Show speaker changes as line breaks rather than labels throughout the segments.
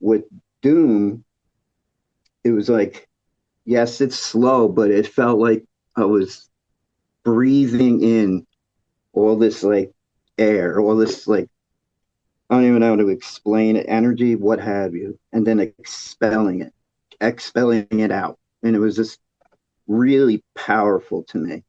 with Doom, it was like, yes, it's slow, but it felt like I was breathing in all this like air, all this like, I don't even know how to explain it, energy, what have you, and then expelling it out. And it was just really powerful to me.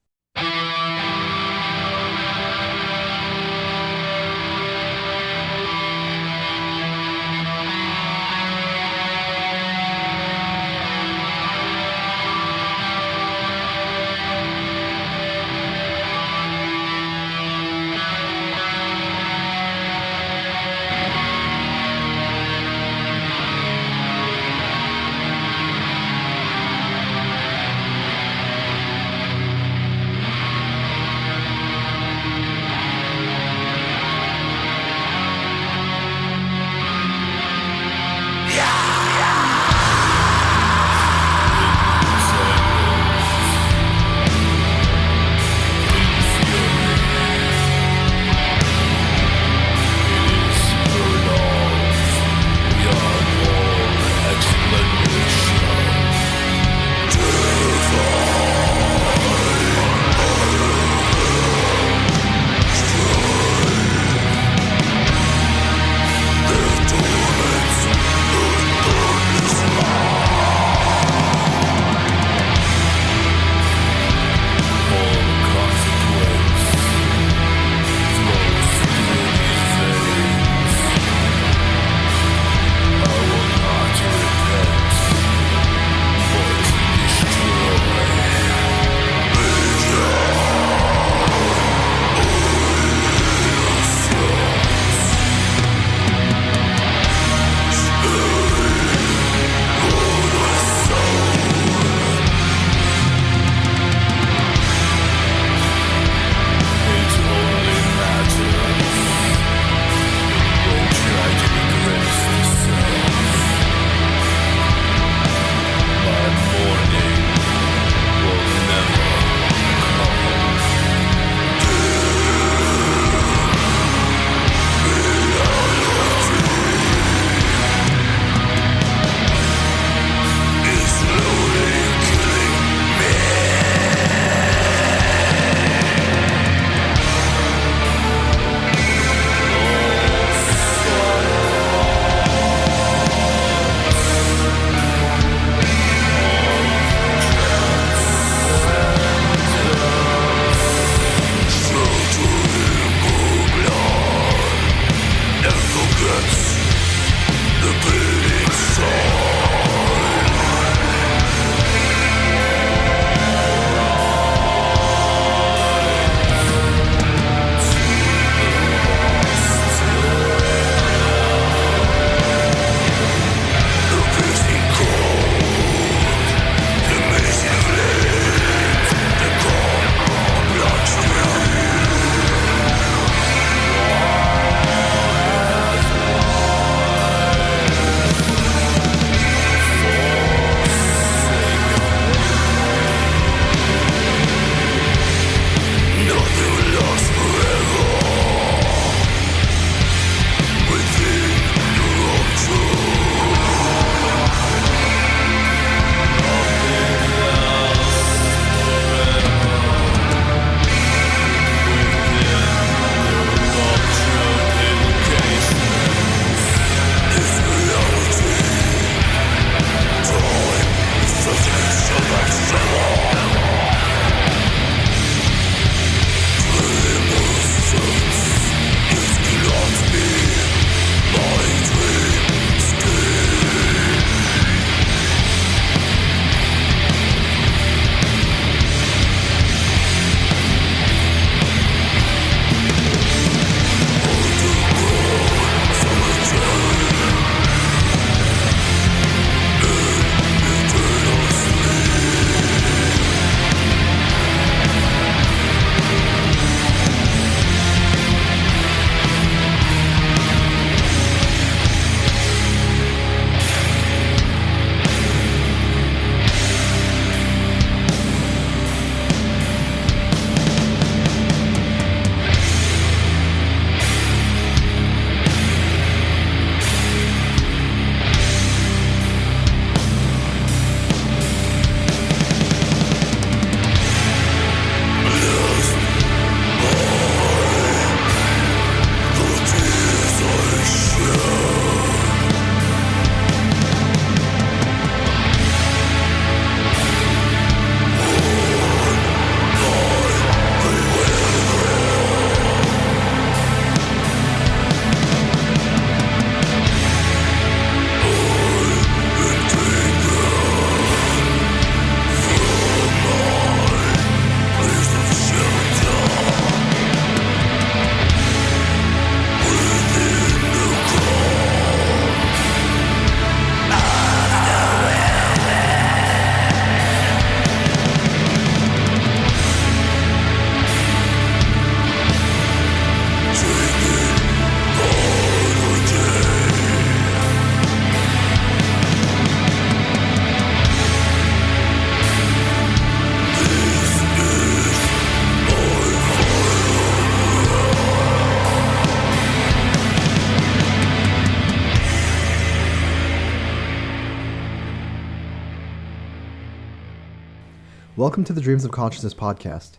Welcome to the Dreams of Consciousness podcast.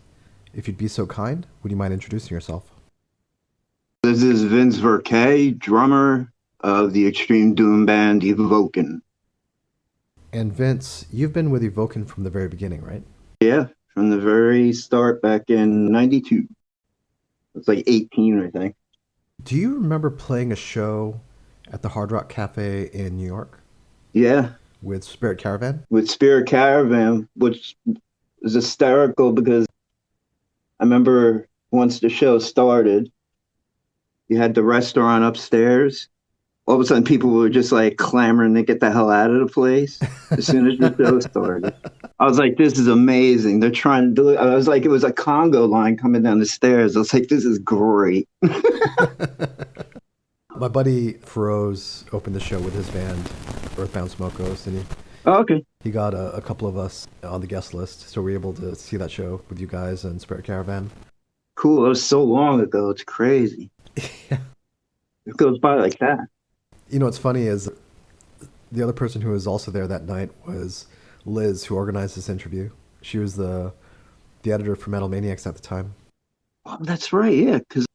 If you'd be so kind, would you mind introducing yourself?
This is Vince Verkay, drummer of the extreme doom band Evoken.
And Vince, you've been with Evoken from the very beginning, right?
Yeah, from the very start back in '92. It's like 18, I think.
Do you remember playing a show at the Hard Rock Cafe in New York
Yeah,
with Spirit Caravan?
with Spirit Caravan, which was hysterical because I remember once the show started, you had the restaurant upstairs. All of a sudden, people were just like clamoring to get the hell out of the place as soon as the show started. I was like, this is amazing. They're trying to do it. I was like, it was a Congo line coming down the stairs. I was like, this is great.
My buddy Feroz opened the show with his band, Earthbound Smoke Ghost, and
Oh, okay.
he got a couple of us on the guest list, so we were able to see that show with you guys and Spirit Caravan.
Cool. It was so long ago. It's crazy.
Yeah.
It goes by like that.
You know what's funny is the other person who was also there that night was Liz, who organized this interview. She was the editor for Metal Maniacs at the time.
Oh, that's right. Yeah. Because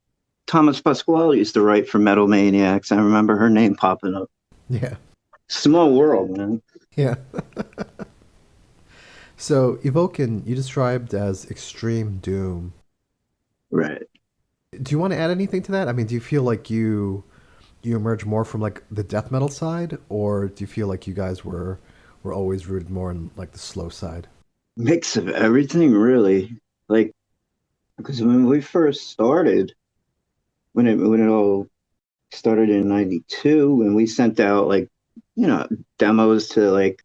Thomas Pasquale used to write for Metal Maniacs. I remember her name popping up.
Yeah.
Small world, man.
Yeah. So, Evoken, you described as extreme doom.
Right.
Do you want to add anything to that? I mean, do you feel like you emerge more from like the death metal side, or do you feel like you guys were always rooted more in like the slow side?
Mix of everything, really. Like, because when we first started, when it all started in '92, and we sent out like, demos to like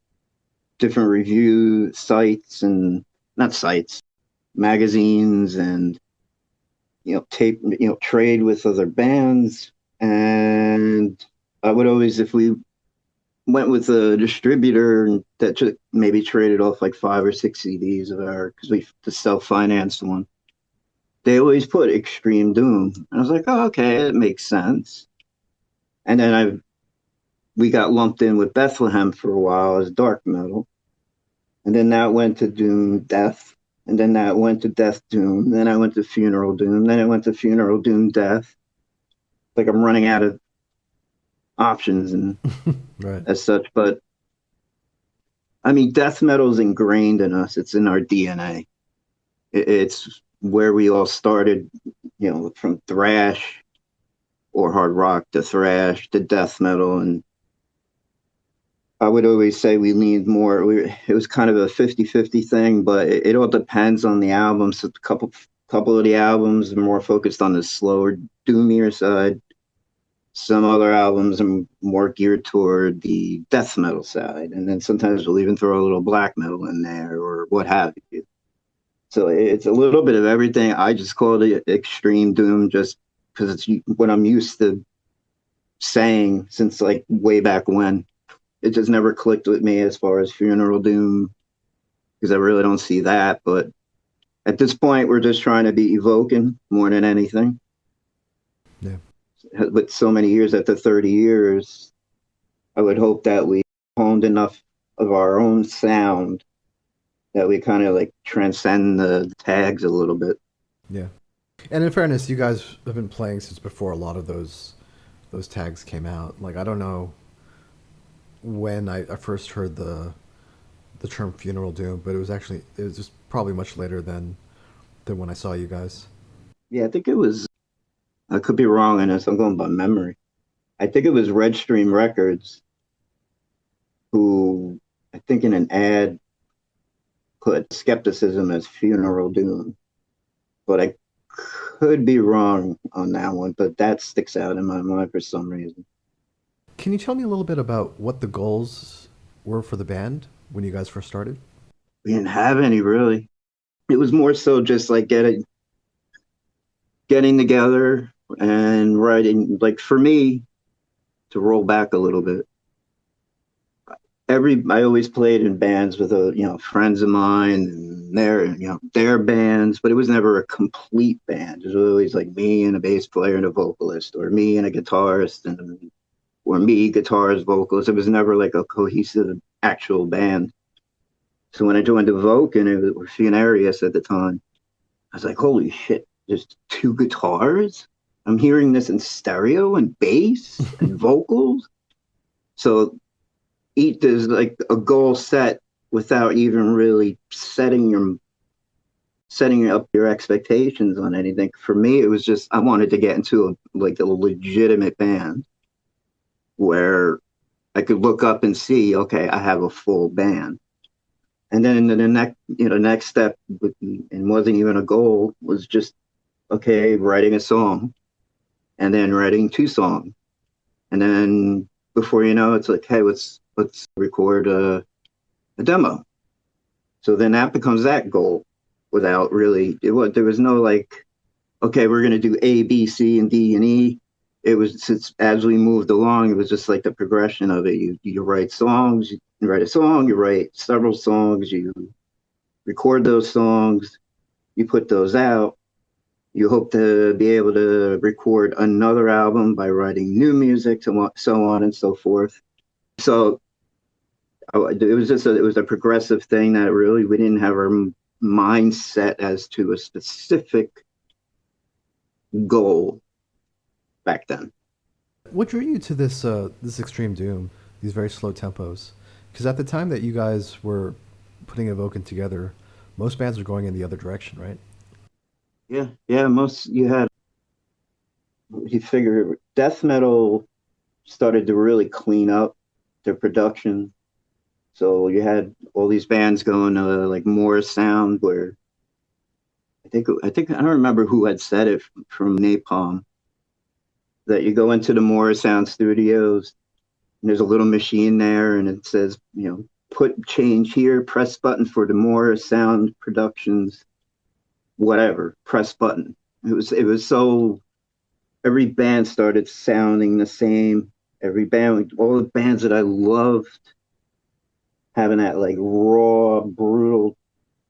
different review sites and not sites, magazines, and tape, trade with other bands. And I would always, if we went with a distributor that maybe traded off like 5 or 6 CDs of our, because we the self-financed one, they always put extreme doom. And I was like, oh, okay, it makes sense. And then we got lumped in with Bethlehem for a while as dark metal. And then that went to Doom Death. And then that went to Death Doom. Then I went to Funeral Doom. Then I went to Funeral Doom Death. Like I'm running out of options and
Right.
as such. But I mean, death metal is ingrained in us. It's in our DNA. It's where we all started, from thrash or hard rock to thrash to death metal. And I would always say we leaned more. It was kind of a 50-50 thing, but it all depends on the albums. So a couple of the albums are more focused on the slower, doomier side. Some other albums are more geared toward the death metal side. And then sometimes we'll even throw a little black metal in there or what have you. So it's a little bit of everything. I just call it extreme doom just because it's what I'm used to saying since like way back when. It just never clicked with me as far as funeral doom because I really don't see that. But at this point, we're just trying to be evoking more than anything.
Yeah.
With so many years, after 30 years, I would hope that we honed enough of our own sound that we kind of like transcend the tags a little bit.
Yeah. And in fairness, you guys have been playing since before a lot of those tags came out. Like, I don't know when I first heard the term funeral doom, but it was just probably much later than when I saw you guys.
Yeah, I think it was, I could be wrong on this, I'm going by memory. I think it was Redstream Records who, I think in an ad, put skepticism as funeral doom. But I could be wrong on that one, but that sticks out in my mind for some reason.
Can you tell me a little bit about what the goals were for the band when you guys first started?
We didn't have any really. It was more so just like getting together and writing. Like for me, to roll back a little bit, I always played in bands with friends of mine and their bands, but it was never a complete band. It was always like me and a bass player and a vocalist, or me and a guitarist, or me guitarist vocalist. It was never like a cohesive actual band. So when I joined Evoken, it was Funerarius at the time. I was like, holy shit, there's two guitars? I'm hearing this in stereo and bass and vocals. So there's like a goal set without even really setting up your expectations on anything. For me, it was just I wanted to get into a legitimate band where I could look up and see, okay, I have a full band. And then the next step, and wasn't even a goal, was just okay, writing a song, and then writing two songs, and then before you know, it's like, hey, let's record a demo. So then that becomes that goal, without really there was no like, okay, we're gonna do A, B, C, and D and E. It was since as we moved along, it was just like the progression of it. You write songs, you write a song, you write several songs, you record those songs, you put those out. You hope to be able to record another album by writing new music, so on and so forth. So it was a progressive thing that really we didn't have our mindset as to a specific goal back then.
What drew you to this extreme doom, these very slow tempos? Because at the time that you guys were putting Evoken together, most bands were going in the other direction, right?
Yeah. Most you figure death metal started to really clean up their production. So you had all these bands going like Morris sound, where I don't remember who had said it from Napalm, that you go into the Morris sound studios and there's a little machine there and it says, put change here, press button for the Morris sound productions, whatever, press button. It was so every band started sounding the same. Every band, all the bands that I loved, having that like raw, brutal,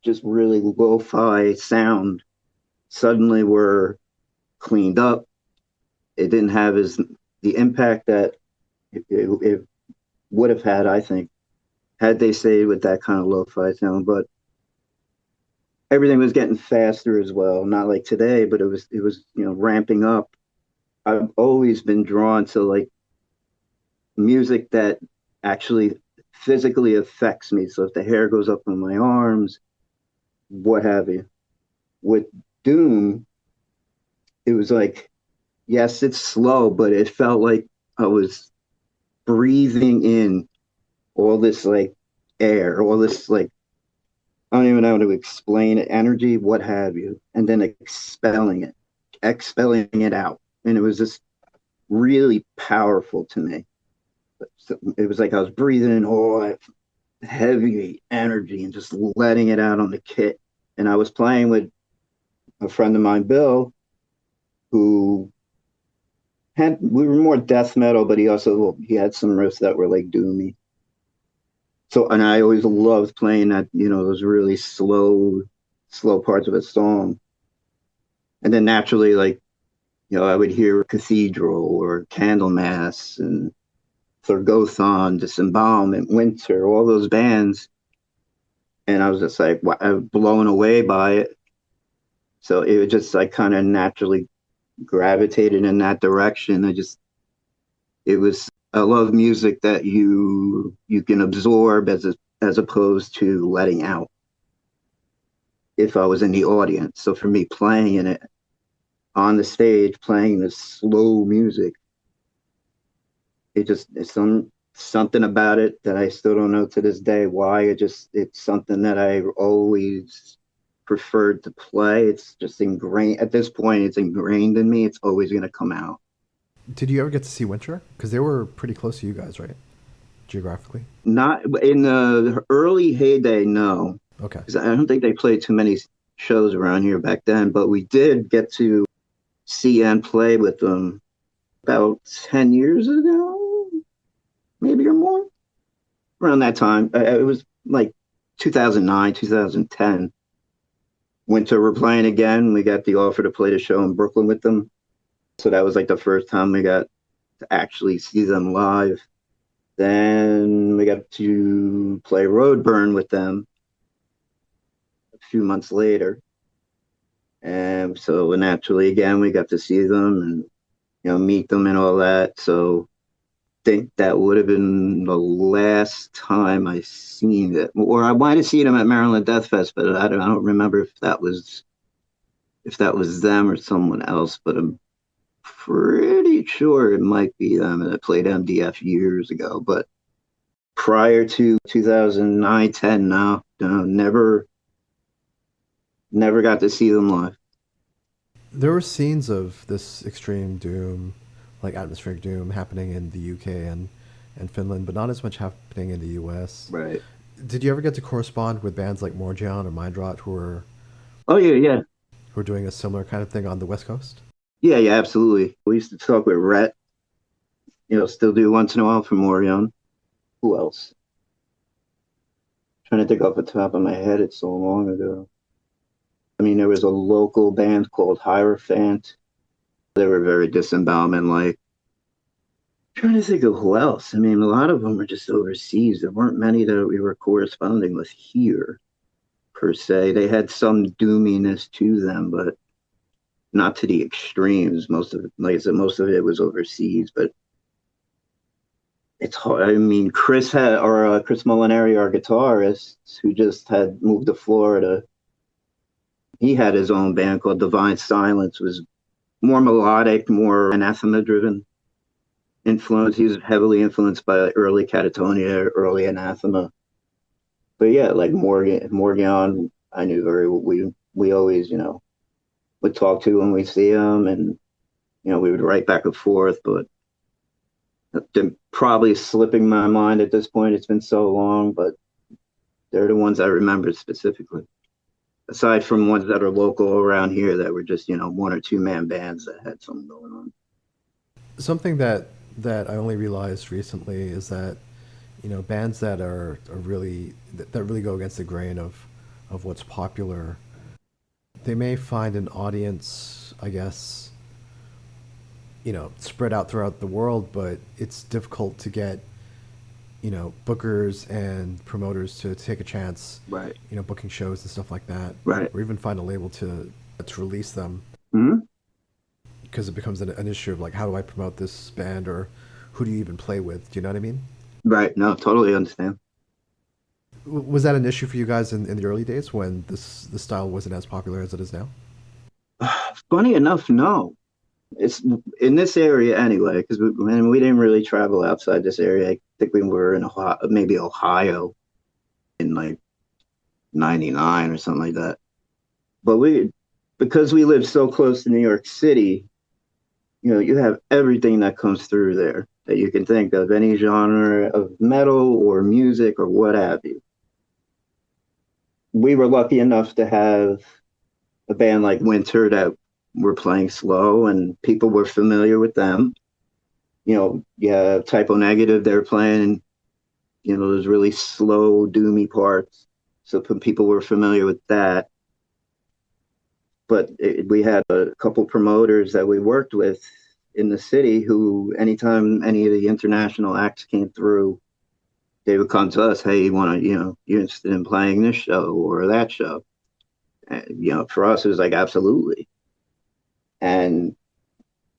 just really lo-fi sound, suddenly were cleaned up. It didn't have the impact that it would have had, I think, had they stayed with that kind of lo-fi sound. But everything was getting faster as well. Not like today, but it was ramping up. I've always been drawn to like music that actually physically affects me. So if the hair goes up on my arms, what have you. With Doom, it was like, yes, it's slow, but it felt like I was breathing in all this like air, all this like, I don't even know how to explain it, energy, what have you, and then expelling it out. And it was just really powerful to me. So it was like I was breathing in all that heavy energy and just letting it out on the kit. And I was playing with a friend of mine, Bill, who we were more death metal, but he had some riffs that were like doomy. So, and I always loved playing that, those really slow parts of a song. And then naturally, like, I would hear Cathedral or Candlemass and Thorgothon, Disembowelment, Winter, all those bands. And I was just like, blown away by it. So it was just like kind of naturally gravitated in that direction. I love music that you can absorb as opposed to letting out. If I was in the audience, so for me, playing in it on the stage, playing this slow music, it's something about it that I still don't know to this day why. It's something that I always preferred to play. It's just ingrained at this point. It's ingrained in me. It's always going to come out.
Did you ever get to see Winter? Because they were pretty close to you guys, right? Geographically?
Not in the early heyday, no.
Okay.
Because I don't think they played too many shows around here back then, but we did get to see and play with them about 10 years ago, maybe or more. Around that time. It was like 2009, 2010. Winter were playing again. We got the offer to play the show in Brooklyn with them. So that was like the first time we got to actually see them live. Then we got to play Roadburn with them. few months later. And so naturally, again, we got to see them and meet them and all that. So I think that would have been the last time I seen it, or I might have seen them at Maryland Death Fest, but I don't remember if that was them or someone else. But I'm pretty sure it might be them. And I played MDF years ago, but prior to 2009, 10, no, never got to see them live.
There were scenes of this extreme doom, like atmospheric doom, happening in the UK and Finland, but not as much happening in the US.
Right.
Did you ever get to correspond with bands like Morgion or Mindrot
Oh yeah, yeah.
who are doing a similar kind of thing on the West Coast?
Yeah, yeah, absolutely. We used to talk with Rhett, still do once in a while for Morion. Who else? Trying to think off the top of my head, it's so long ago. I mean, there was a local band called Hierophant. They were very disembowelment like. Trying to think of who else. I mean, a lot of them were just overseas. There weren't many that we were corresponding with here, per se. They had some doominess to them, but not to the extremes. Most of it, like I said, most of it was overseas, but it's hard. I mean, Chris Molinari, our guitarist, who just had moved to Florida, he had his own band called Divine Silence, was more melodic, more anathema driven influence. He was heavily influenced by early Catatonia, early anathema. But yeah, like Morgan, I knew very we always, would talk to when we see him, and we would write back and forth, but they're probably slipping my mind at this point. It's been so long, but they're the ones I remember specifically. Aside from ones that are local around here that were just, one or two man bands that had something going on.
Something that I only realized recently is that bands that are really that really go against the grain of what's popular, they may find an audience, I guess, spread out throughout the world, but it's difficult to get bookers and promoters to take a chance,
Right.
Booking shows and stuff like that,
Right.
or even find a label to release them,
Mm-hmm.
because it becomes an issue of like, how do I promote this band, or who do you even play with? Do you know what I mean?
Right. No, totally understand.
Was that an issue for you guys in the early days when this style wasn't as popular as it is now?
Funny enough, no. It's in this area anyway, because we didn't really travel outside this area. I think we were in Ohio, maybe Ohio in like 99 or something like that. But because we live so close to New York City, you have everything that comes through there that you can think of, any genre of metal or music or what have you. We were lucky enough to have a band like Winter that were playing slow and people were familiar with them. Yeah, Typo Negative, they're playing, those really slow, doomy parts. So people were familiar with that. But we had a couple promoters that we worked with in the city who, anytime any of the international acts came through, they would come to us, hey, you're interested in playing this show or that show? And, for us, it was like, absolutely. And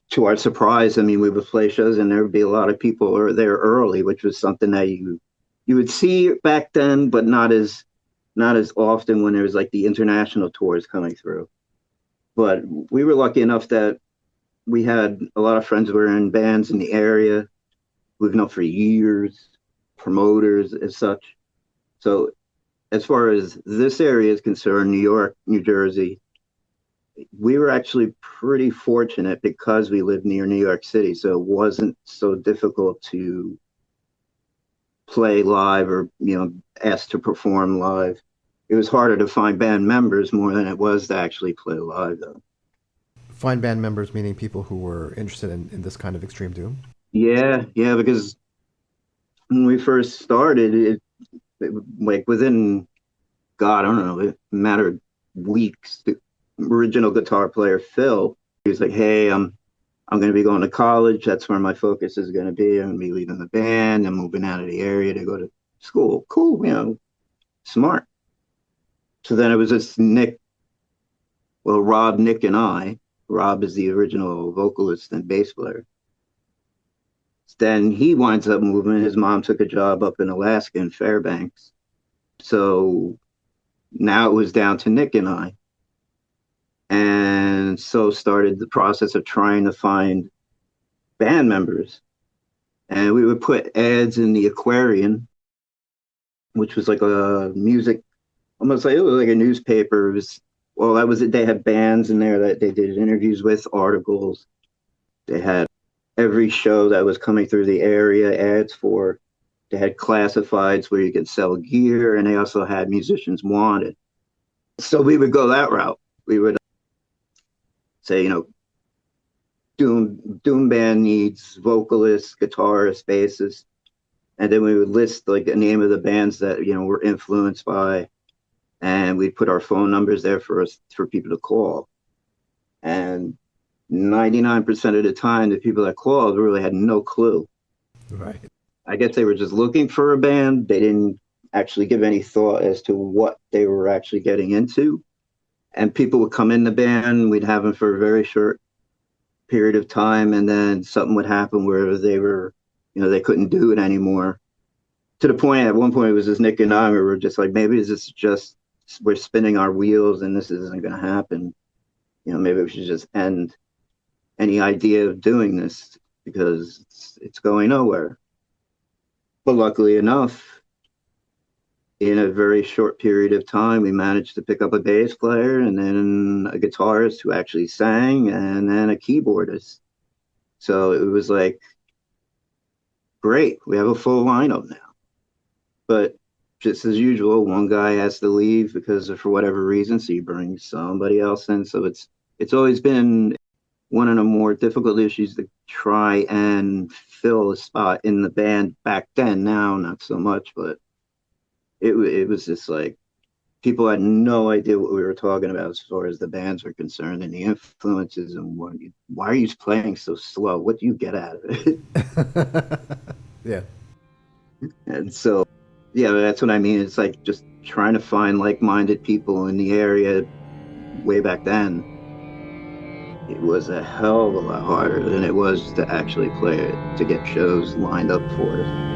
to our surprise, I mean, we would play shows and there would be a lot of people there early, which was something that you would see back then, but not as often when there was like the international tours coming through. But we were lucky enough that we had a lot of friends who were in bands in the area we've known for years, promoters as such. So as far as this area is concerned, New York, New Jersey, we were actually pretty fortunate because we lived near New York City. So it wasn't so difficult to play live or, ask to perform live. It was harder to find band members more than it was to actually play live, though.
Find band members meaning people who were interested in this kind of extreme doom?
Yeah, yeah, because when we first started, it like within, God, I don't know, a matter of weeks, the original guitar player, Phil, he was like, hey, I'm going to be going to college. That's where my focus is going to be. I'm going to be leaving the band. I'm moving out of the area to go to school. Cool, smart. So then it was just Rob, Nick, and I. Rob is the original vocalist and bass player. Then he winds up moving. His mom took a job up in Alaska in Fairbanks. So now it was down to Nick and I. And so started the process of trying to find band members. And we would put ads in the Aquarian, which was like a music, almost like it was like a newspaper. It was, well, that was it. They had bands in there that they did interviews with, articles. They had every show that was coming through the area ads for. They had classifieds where you could sell gear, and they also had musicians wanted. So we would go that route. We would say, Doom band needs vocalists, guitarists, bassists, and then we would list like the name of the bands that were influenced by, and we'd put our phone numbers there for people to call. And 99% of the time, the people that called really had no clue.
Right.
I guess they were just looking for a band. They didn't actually give any thought as to what they were actually getting into. And people would come in the band. We'd have them for a very short period of time, and then something would happen where they were, they couldn't do it anymore. To the point, at one point, it was just Nick and I, we were just like, maybe this is just, we're spinning our wheels and this isn't going to happen. Maybe we should just end any idea of doing this because it's going nowhere. But luckily enough, in a very short period of time, we managed to pick up a bass player and then a guitarist who actually sang and then a keyboardist. So it was like, great, we have a full lineup now. But just as usual, one guy has to leave because for whatever reason, so you bring somebody else in. So it's always been one of the more difficult issues to try and fill a spot in the band back then. Now, not so much, but it was just like people had no idea what we were talking about as far as the bands were concerned and the influences and why are you playing so slow? What do you get out of it?
Yeah.
And so, yeah, that's what I mean. It's like just trying to find like-minded people in the area way back then. It was a hell of a lot harder than it was to actually play it, to get shows lined up for it.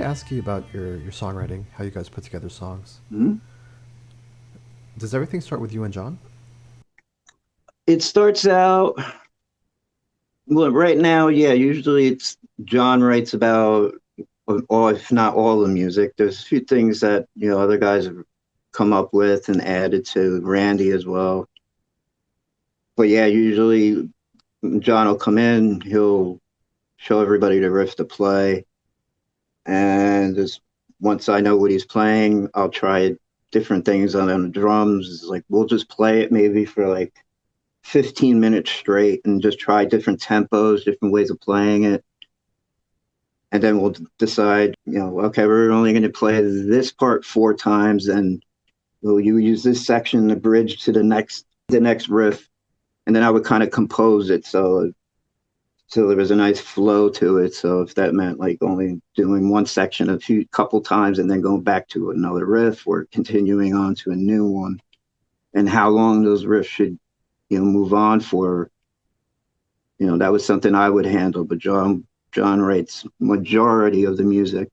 ask you about your songwriting, how you guys put together songs.
Mhm.
Does everything start with you and John?
It starts out, well, right now, yeah, usually it's John writes about, or if not all the music. There's a few things that, other guys have come up with and added to Randy as well. But yeah, usually John will come in, he'll show everybody the riff to play. And just once I know what he's playing, I'll try different things on the drums. It's like we'll just play it maybe for like 15 minutes straight and just try different tempos, different ways of playing it. And then we'll decide, okay, we're only going to play this part 4 times, and we'll you use this section, the bridge to the next riff, and then I would kind of compose it so there was a nice flow to it. So if that meant like only doing one section a couple times and then going back to another riff or continuing on to a new one, and how long those riffs should move on for, that was something I would handle. But John writes majority of the music,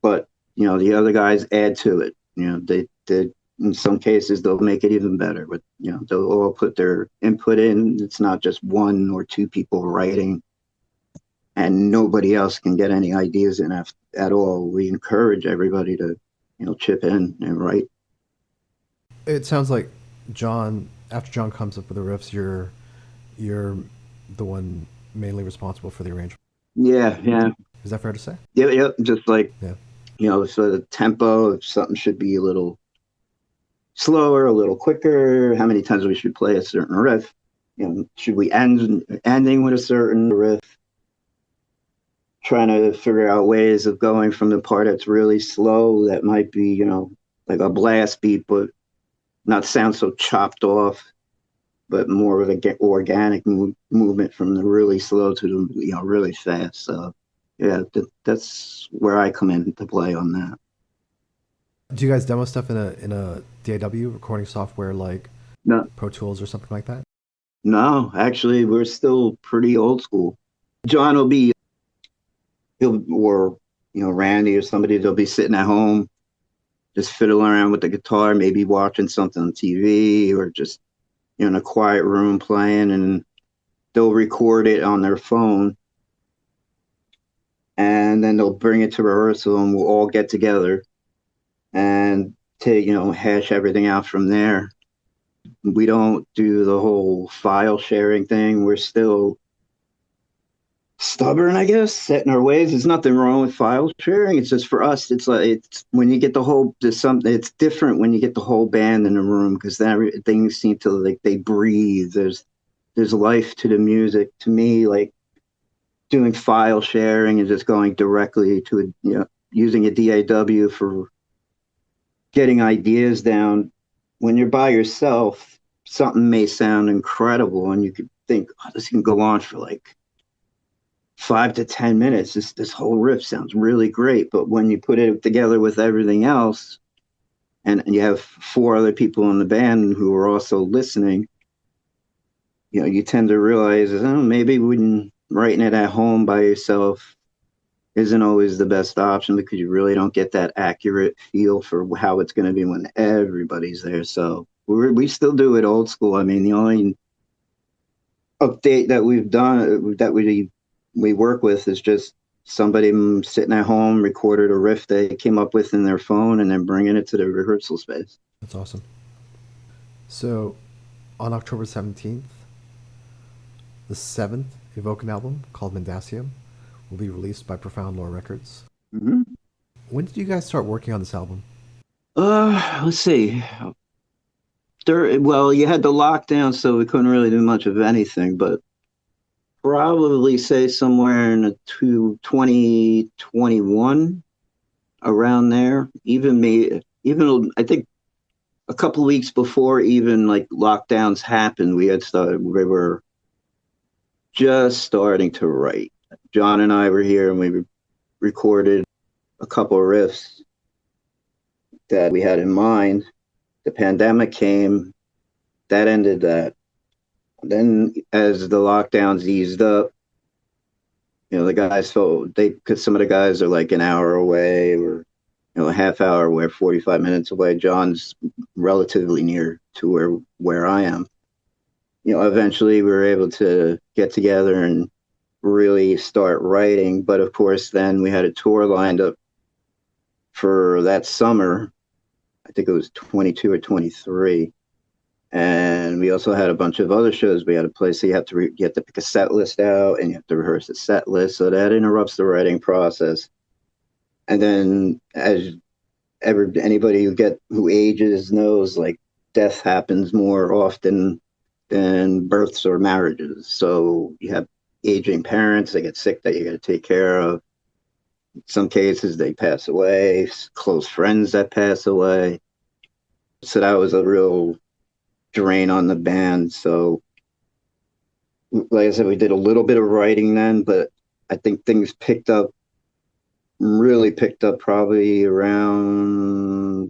but the other guys add to it. They in some cases they'll make it even better, but they'll all put their input in. It's not just one or two people writing and nobody else can get any ideas in at all. We encourage everybody to chip in and write.
It sounds like John, after John comes up with the riffs, you're the one mainly responsible for the arrangement.
Yeah, yeah.
Is that fair to say?
Yeah, yeah. Just like,
Yeah.
So the tempo, if something should be a little slower, a little quicker, how many times we should play a certain riff, should we ending with a certain riff, trying to figure out ways of going from the part that's really slow that might be, like a blast beat, but not sound so chopped off, but more of an organic movement from the really slow to the really fast. So yeah, that's where I come into play on that.
Do you guys demo stuff in a DAW recording software like
No,
Pro Tools or something like that?
no, actually, we're still pretty old school. John will be, or Randy or somebody, they'll be sitting at home, just fiddling around with the guitar, maybe watching something on TV or just in a quiet room playing, and they'll record it on their phone, and then they'll bring it to rehearsal, and we'll all get together and take hash everything out from there. We don't do the whole file sharing thing. We're still stubborn, I guess, set in our ways. There's nothing wrong with file sharing. It's just for us. It's like it's when you get the whole. There's something. It's different when you get the whole band in the room because then things seem to like they breathe. There's life to the music. To me, like doing file sharing and just going directly to using a DAW for getting ideas down. When you're by yourself, something may sound incredible, and you could think, "Oh, this can go on for like 5 to 10 minutes. This whole riff sounds really great." But when you put it together with everything else, and you have 4 other people in the band who are also listening, you tend to realize, oh, maybe when writing it at home by yourself isn't always the best option because you really don't get that accurate feel for how it's going to be when everybody's there. So we still do it old school. I mean, the only update that we've done that we work with is just somebody sitting at home recorded a riff they came up with in their phone and then bringing it to the rehearsal space.
That's awesome. So, on October 17th, the 7th Evoken album called Mendacium will be released by Profound Lore Records.
Mm-hmm.
When did you guys start working on this album?
Let's see. Well, you had the lockdown, so we couldn't really do much of anything, but probably say somewhere in the 2021, around there. Even I think a couple of weeks before even like lockdowns happened, we were just starting to write. John and I were here and we recorded a couple of riffs that we had in mind. The pandemic came, that ended that. Then as the lockdowns eased up, The guys felt because some of the guys are like an hour away or, a half hour away, 45 minutes away. John's relatively near to where I am. Eventually we were able to get together and really start writing. But of course, then we had a tour lined up for that summer. I think it was 22 or 23. And we also had a bunch of other shows we had to play. So you have to pick a set list out and you have to rehearse a set list. So that interrupts the writing process. And then anybody who ages knows, like, death happens more often than births or marriages. So you have aging parents, they get sick that you got to take care of. In some cases, they pass away, close friends that pass away. So that was a real drain on the band. So, like I said, we did a little bit of writing then, but I think things really picked up probably around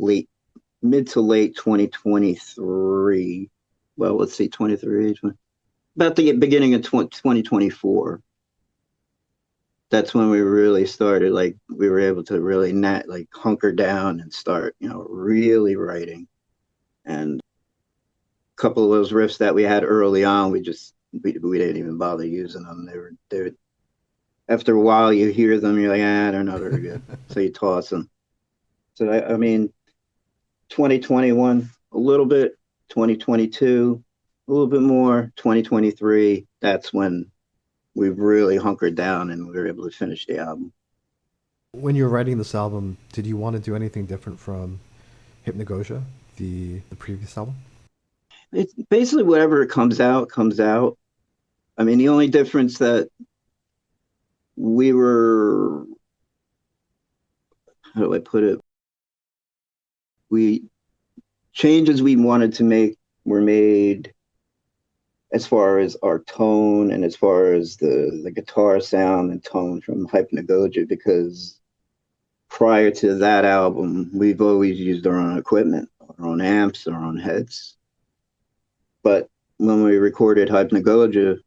mid to late 2023. Well, let's see, 23, about the beginning of 2024. That's when we really started, like, we were able to really not like hunker down and start, really writing. And a couple of those riffs that we had early on, we didn't even bother using them. They were after a while you hear them, you're like, they're not very good. So you toss them. So I mean, 2021 a little bit, 2022 a little bit more, 2023, that's when we really hunkered down and we were able to finish the album.
When you were writing this album, did you want to do anything different from Hypnagogia, the previous album?
It's basically whatever comes out, comes out. I mean, the only difference that we were, how do I put it? Changes we wanted to make were made as far as our tone and as far as the guitar sound and tone from Hypnagogia, because prior to that album, we've always used our own equipment, our own amps, our own heads. But when we recorded Hypnagogia,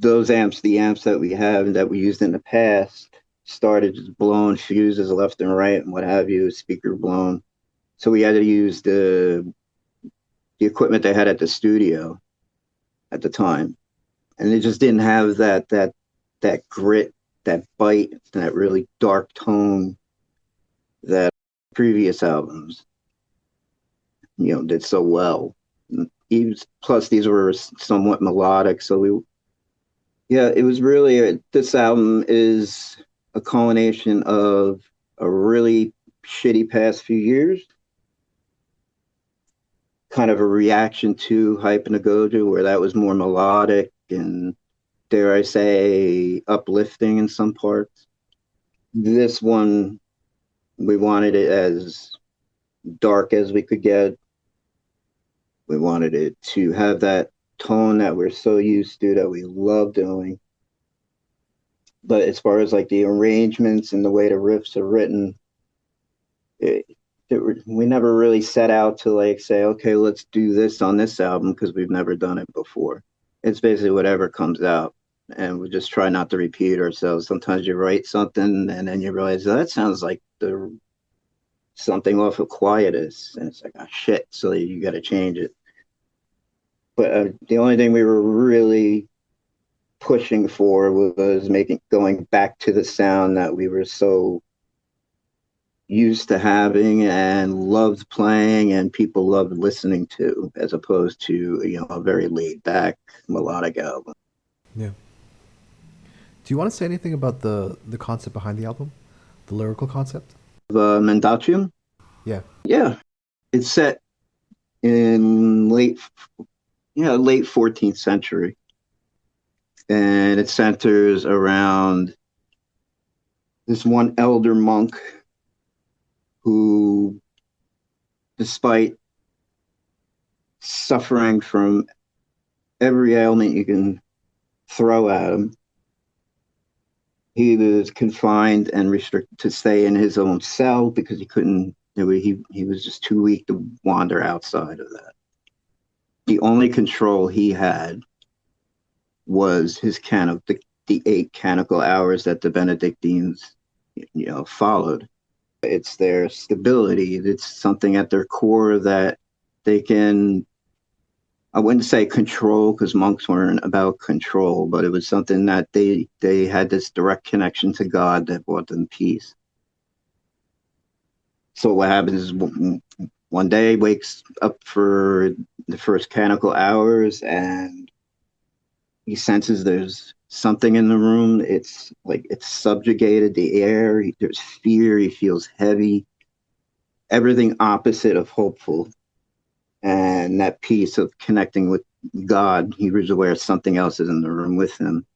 those amps, the amps that we have and that we used in the past, started just blowing fuses left and right and what have you, speaker blown. So we had to use the equipment they had at the studio at the time. And it just didn't have that grit, that bite, that really dark tone that previous albums, did so well. Plus these were somewhat melodic. So it was really, this album is a culmination of a really shitty past few years, kind of a reaction to Hypnagogia, where that was more melodic and, dare I say, uplifting in some parts. This one, we wanted it as dark as we could get. We wanted it to have that tone that we're so used to, that we love doing. But as far as like the arrangements and the way the riffs are written, we never really set out to like say, okay, let's do this on this album, because we've never done it before. It's basically whatever comes out, and we just try not to repeat ourselves. Sometimes you write something and then you realize, oh, that sounds like something off of Quietus, and it's like, oh shit, so you got to change it. But the only thing we were really pushing for was going back to the sound that we were so used to having and loved playing and people loved listening to, as opposed to, a very laid back melodic album.
Yeah. Do you want to say anything about the concept behind the album? The lyrical concept?
Mendacium?
Yeah.
Yeah. It's set in late 14th century. And it centers around this one elder monk who, despite suffering from every ailment you can throw at him, he was confined and restricted to stay in his own cell because he couldn't, he was just too weak to wander outside of that. The only control he had was his can of the 8 canonical hours that the Benedictines, followed. It's their stability. It's something at their core that they can, I wouldn't say control, because monks weren't about control, but it was something that they had this direct connection to God that brought them peace. So what happens is one day wakes up for the first canonical hours, and he senses there's something in the room. It's like it's subjugated the air. There's fear. He feels heavy. Everything opposite of hopeful. And that piece of connecting with God, he was aware something else is in the room with him.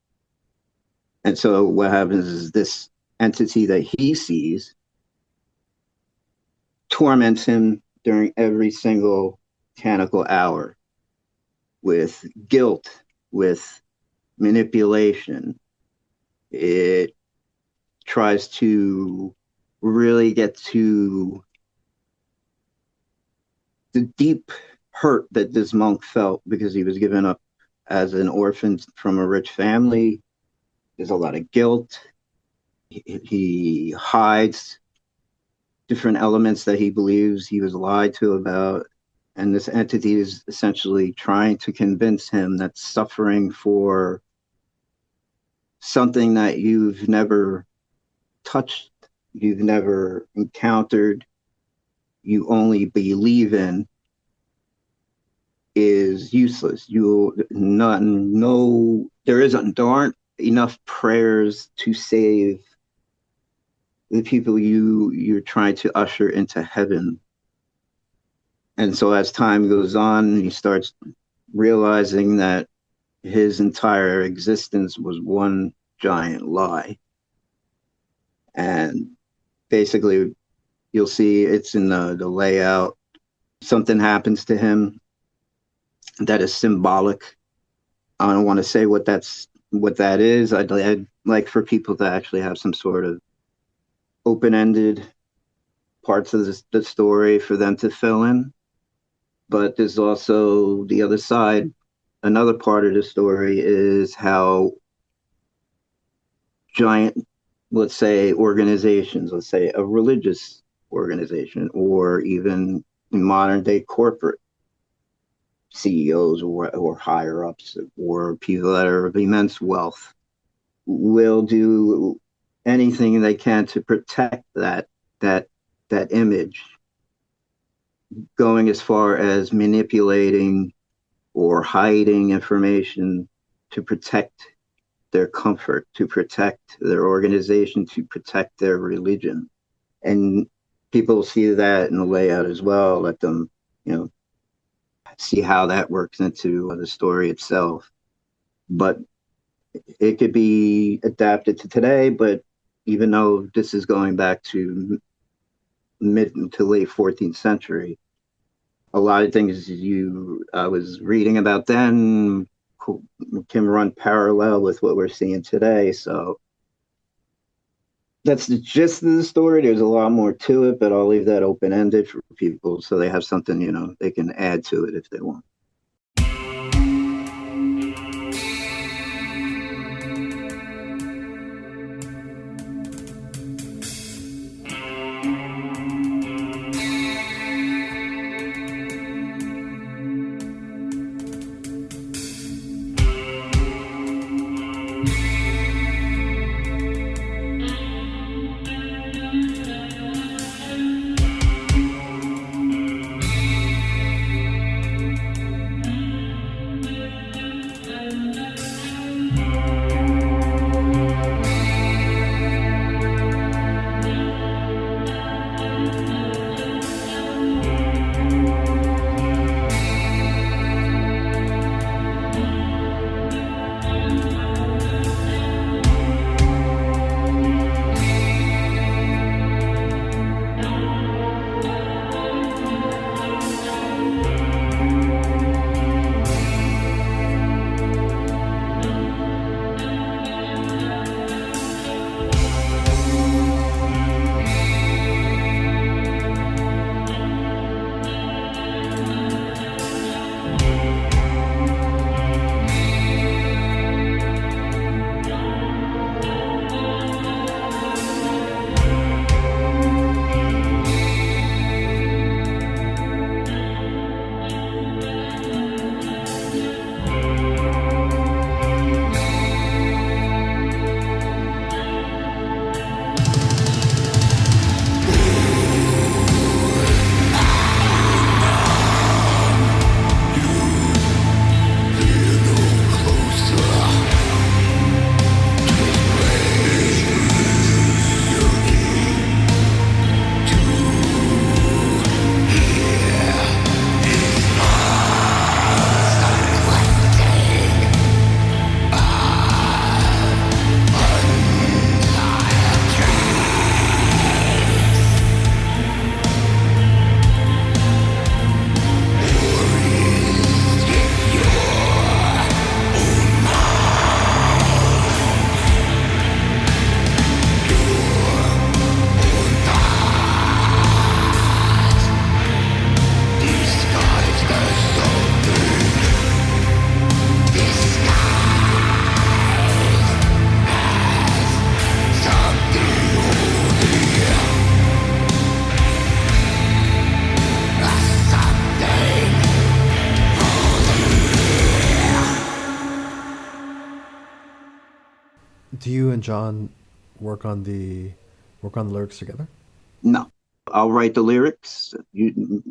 And so what happens is this entity that he sees torments him during every single canonical hour with guilt, with manipulation. It tries to really get to the deep hurt that this monk felt because he was given up as an orphan from a rich family. There's a lot of guilt. He hides different elements that he believes he was lied to about. And this entity is essentially trying to convince him that suffering for something that you've never touched, you've never encountered, you only believe in, is useless. There aren't enough prayers to save the people you're trying to usher into heaven. And so as time goes on, he starts realizing that his entire existence was one giant lie. And basically, you'll see it's in the layout. Something happens to him that is symbolic. I don't want to say what that is. I'd like for people to actually have some sort of open-ended parts of the story for them to fill in. But there's also the other side. Another part of the story is how giant, let's say, organizations, let's say a religious organization, or even in modern day corporate CEOs or higher ups or people that are of immense wealth, will do anything they can to protect that image, going as far as manipulating or hiding information to protect their comfort, to protect their organization, to protect their religion. And people see that in the layout as well. Let them, see how that works into the story itself. But it could be adapted to today, but even though this is going back to mid to late 14th century, a lot of things I was reading about then can run parallel with what we're seeing today. So that's the gist of the story. There's a lot more to it, but I'll leave that open-ended for people so they have something, they can add to it if they want.
Do you and John work on the work on the lyrics together?
No, I'll write the lyrics.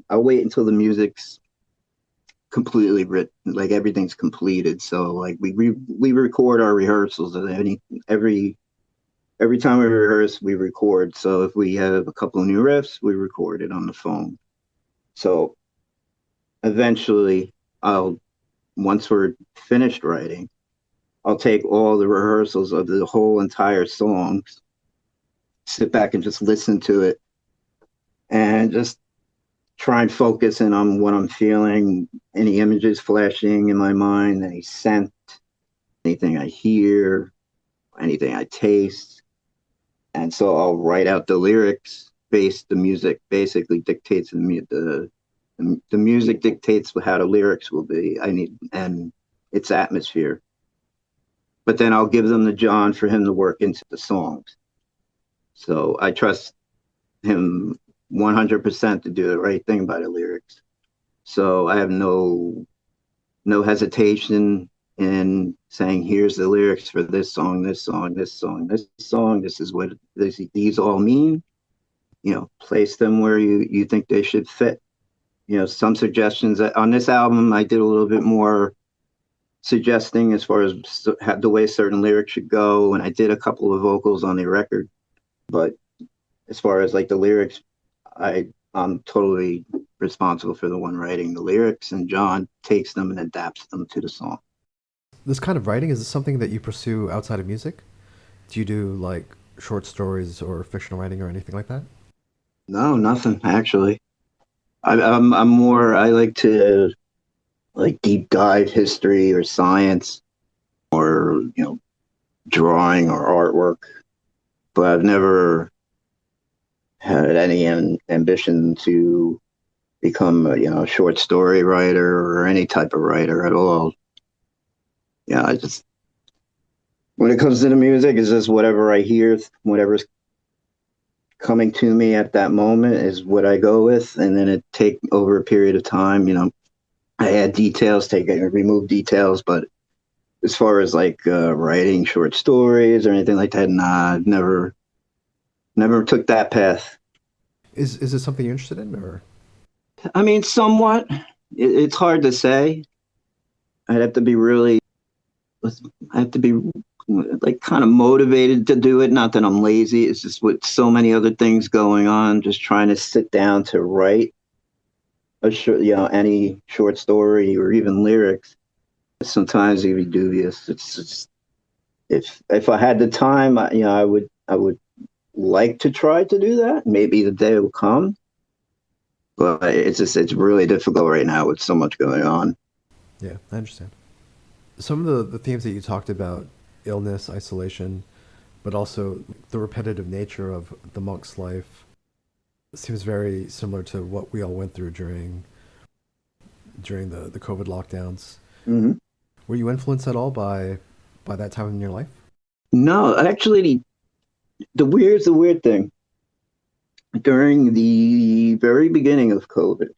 I'll wait until the music's completely written, like everything's completed. So like we record our rehearsals. Every time we rehearse, we record. So if we have a couple of new riffs, we record it on the phone. So eventually, I'll once we're finished writing, I'll take all the rehearsals of the whole entire song, sit back and just listen to it, and just try and focus in on what I'm feeling, any images flashing in my mind, any scent, anything I hear, anything I taste. And so I'll write out the lyrics based the music basically dictates the music dictates how the lyrics will be. I need and its atmosphere. But then I'll give them to John for him to work into the songs. So I trust him 100% to do the right thing by the lyrics. So I have no hesitation in saying, here's the lyrics for this song, this song, this song, this song. This is what these all mean. You know, place them where you think they should fit. You know, some suggestions on this album, I did a little bit more suggesting as far as the way certain lyrics should go, and I did a couple of vocals on the record. But as far as like the lyrics, I'm totally responsible for the one writing the lyrics, and John takes them and adapts them to the song.
This kind of writing, is this something that you pursue outside of music? Do you do like short stories or fictional writing or anything like that?
No, nothing actually. I'm more. I like to like deep dive history or science or drawing or artwork, but I've never had any ambition to become a short story writer or any type of writer at all. Yeah, I just when it comes to the music, it's just whatever I hear, whatever's coming to me at that moment is what I go with, and then it take over a period of time. I add details, take and remove details, but as far as like writing short stories or anything like that, nah, I've never took that path.
Is it something you're interested in, or
I mean, somewhat. It's hard to say. I'd have to be really, I have to be like kind of motivated to do it. Not that I'm lazy. It's just with so many other things going on, just trying to sit down to write a short, any short story or even lyrics. Sometimes it can be dubious. It's if I had the time, I would like to try to do that. Maybe the day will come, but it's really difficult right now with so much going on.
yeah, I understand. Some of the themes that you talked about, illness, isolation, but also the repetitive nature of the monk's life, seems very similar to what we all went through during the COVID lockdowns.
Hmm.
Were you influenced at all by that time in your life?
No, actually, the weird thing during the very beginning of COVID,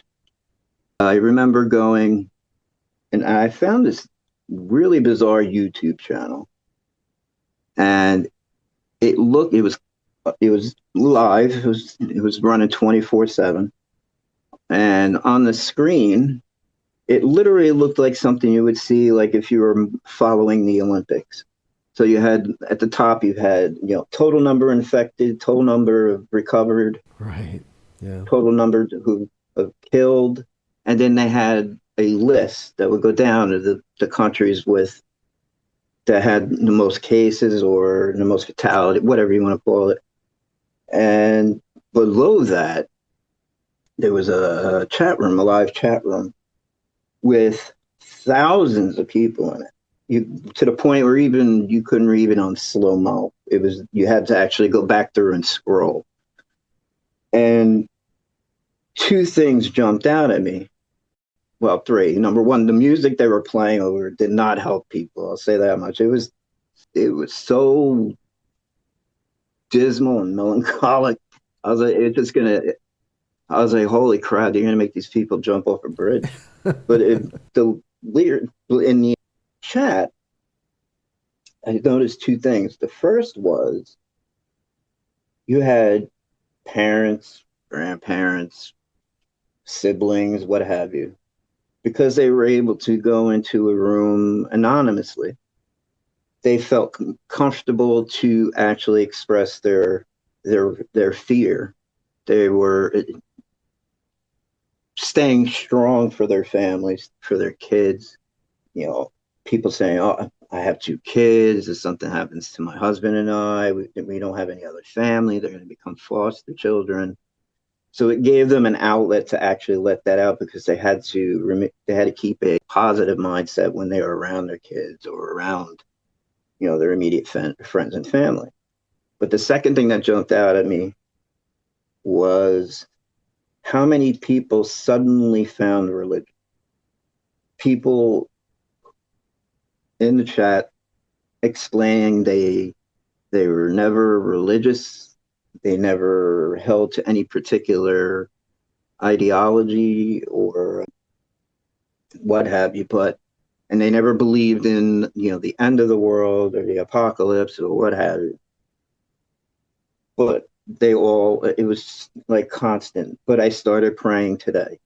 I remember going and I found this really bizarre YouTube channel, and it was live. It was running 24/7, and on the screen, it literally looked like something you would see like if you were following the Olympics. So you had at the top, you had total number infected, total number of recovered,
Right. Yeah.
total number who of killed, and then they had a list that would go down to the countries that had the most cases or the most fatality, whatever you want to call it. And below that, there was a chat room, a live chat room with thousands of people in it. To the point where even you couldn't read it on slow mo. You had to actually go back through and scroll. And two things jumped out at me. Well, three. Number one, the music they were playing over did not help people. I'll say that much. It was so dismal and melancholic. I was like, I was like, holy crap, you're gonna make these people jump off a bridge. But the leader in the chat, I noticed two things. The first was you had parents, grandparents, siblings, what have you, because they were able to go into a room anonymously. They felt comfortable to actually express their fear. They were staying strong for their families, for their kids. You know, people saying, "Oh, I have two kids. If something happens to my husband and I, we don't have any other family. They're going to become foster children." So it gave them an outlet to actually let that out because they had to keep a positive mindset when they were around their kids or around their immediate friends and family. But the second thing that jumped out at me was how many people suddenly found religion. People in the chat explaining they were never religious, they never held to any particular ideology or what have you, and they never believed in the end of the world or the apocalypse or what have you. But it was like constant. But I started praying today,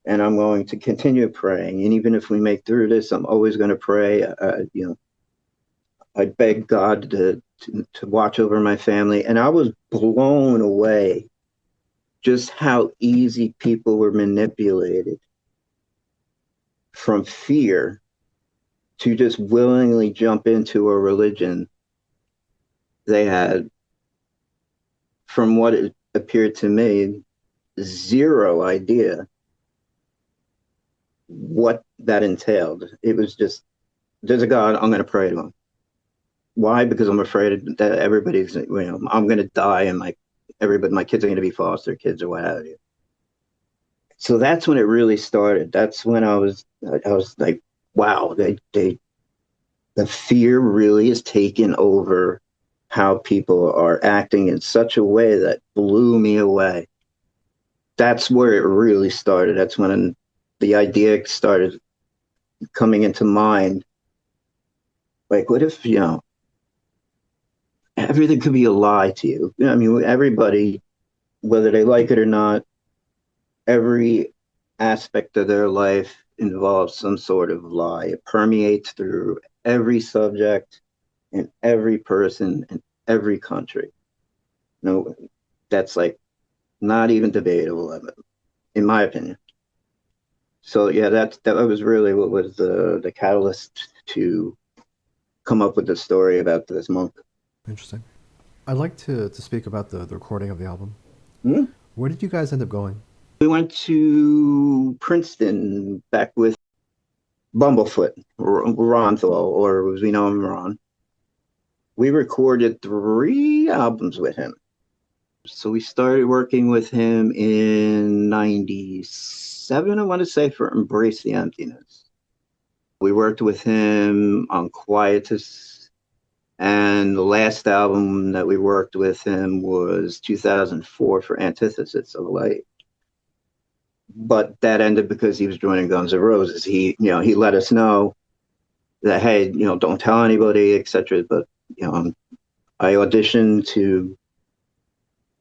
and I'm going to continue praying. And even if we make through this, I'm always going to pray. I beg God to watch over my family. And I was blown away just how easy people were manipulated from fear to just willingly jump into a religion they had, from what it appeared to me, zero idea what that entailed. It was just, there's a God, I'm going to pray to him. Why? Because I'm afraid that everybody's, I'm going to die and my kids are going to be foster kids or what have you. So that's when it really started. That's when I was like, wow, the fear really is taking over how people are acting in such a way that blew me away. That's where it really started. That's when the idea started coming into mind. Like, what if, everything could be a lie to you? I mean, everybody, whether they like it or not, every aspect of their life involves some sort of lie. It permeates through every subject and every person in every country. No, that's like not even debatable, in my opinion. So yeah, that was really what was the catalyst to come up with the story about this monk.
Interesting. I'd like to speak about the recording of the album.
Hmm?
Where did you guys end up going?
We went to Princeton back with Bumblefoot, Ronthal, or as we know him, Ron. We recorded 3 albums with him. So we started working with him in 97, I want to say, for Embrace the Emptiness. We worked with him on Quietus, and the last album that we worked with him was 2004 for Antithesis of Light. But that ended because he was joining Guns N' Roses. He let us know that, hey, don't tell anybody, etc. But I auditioned to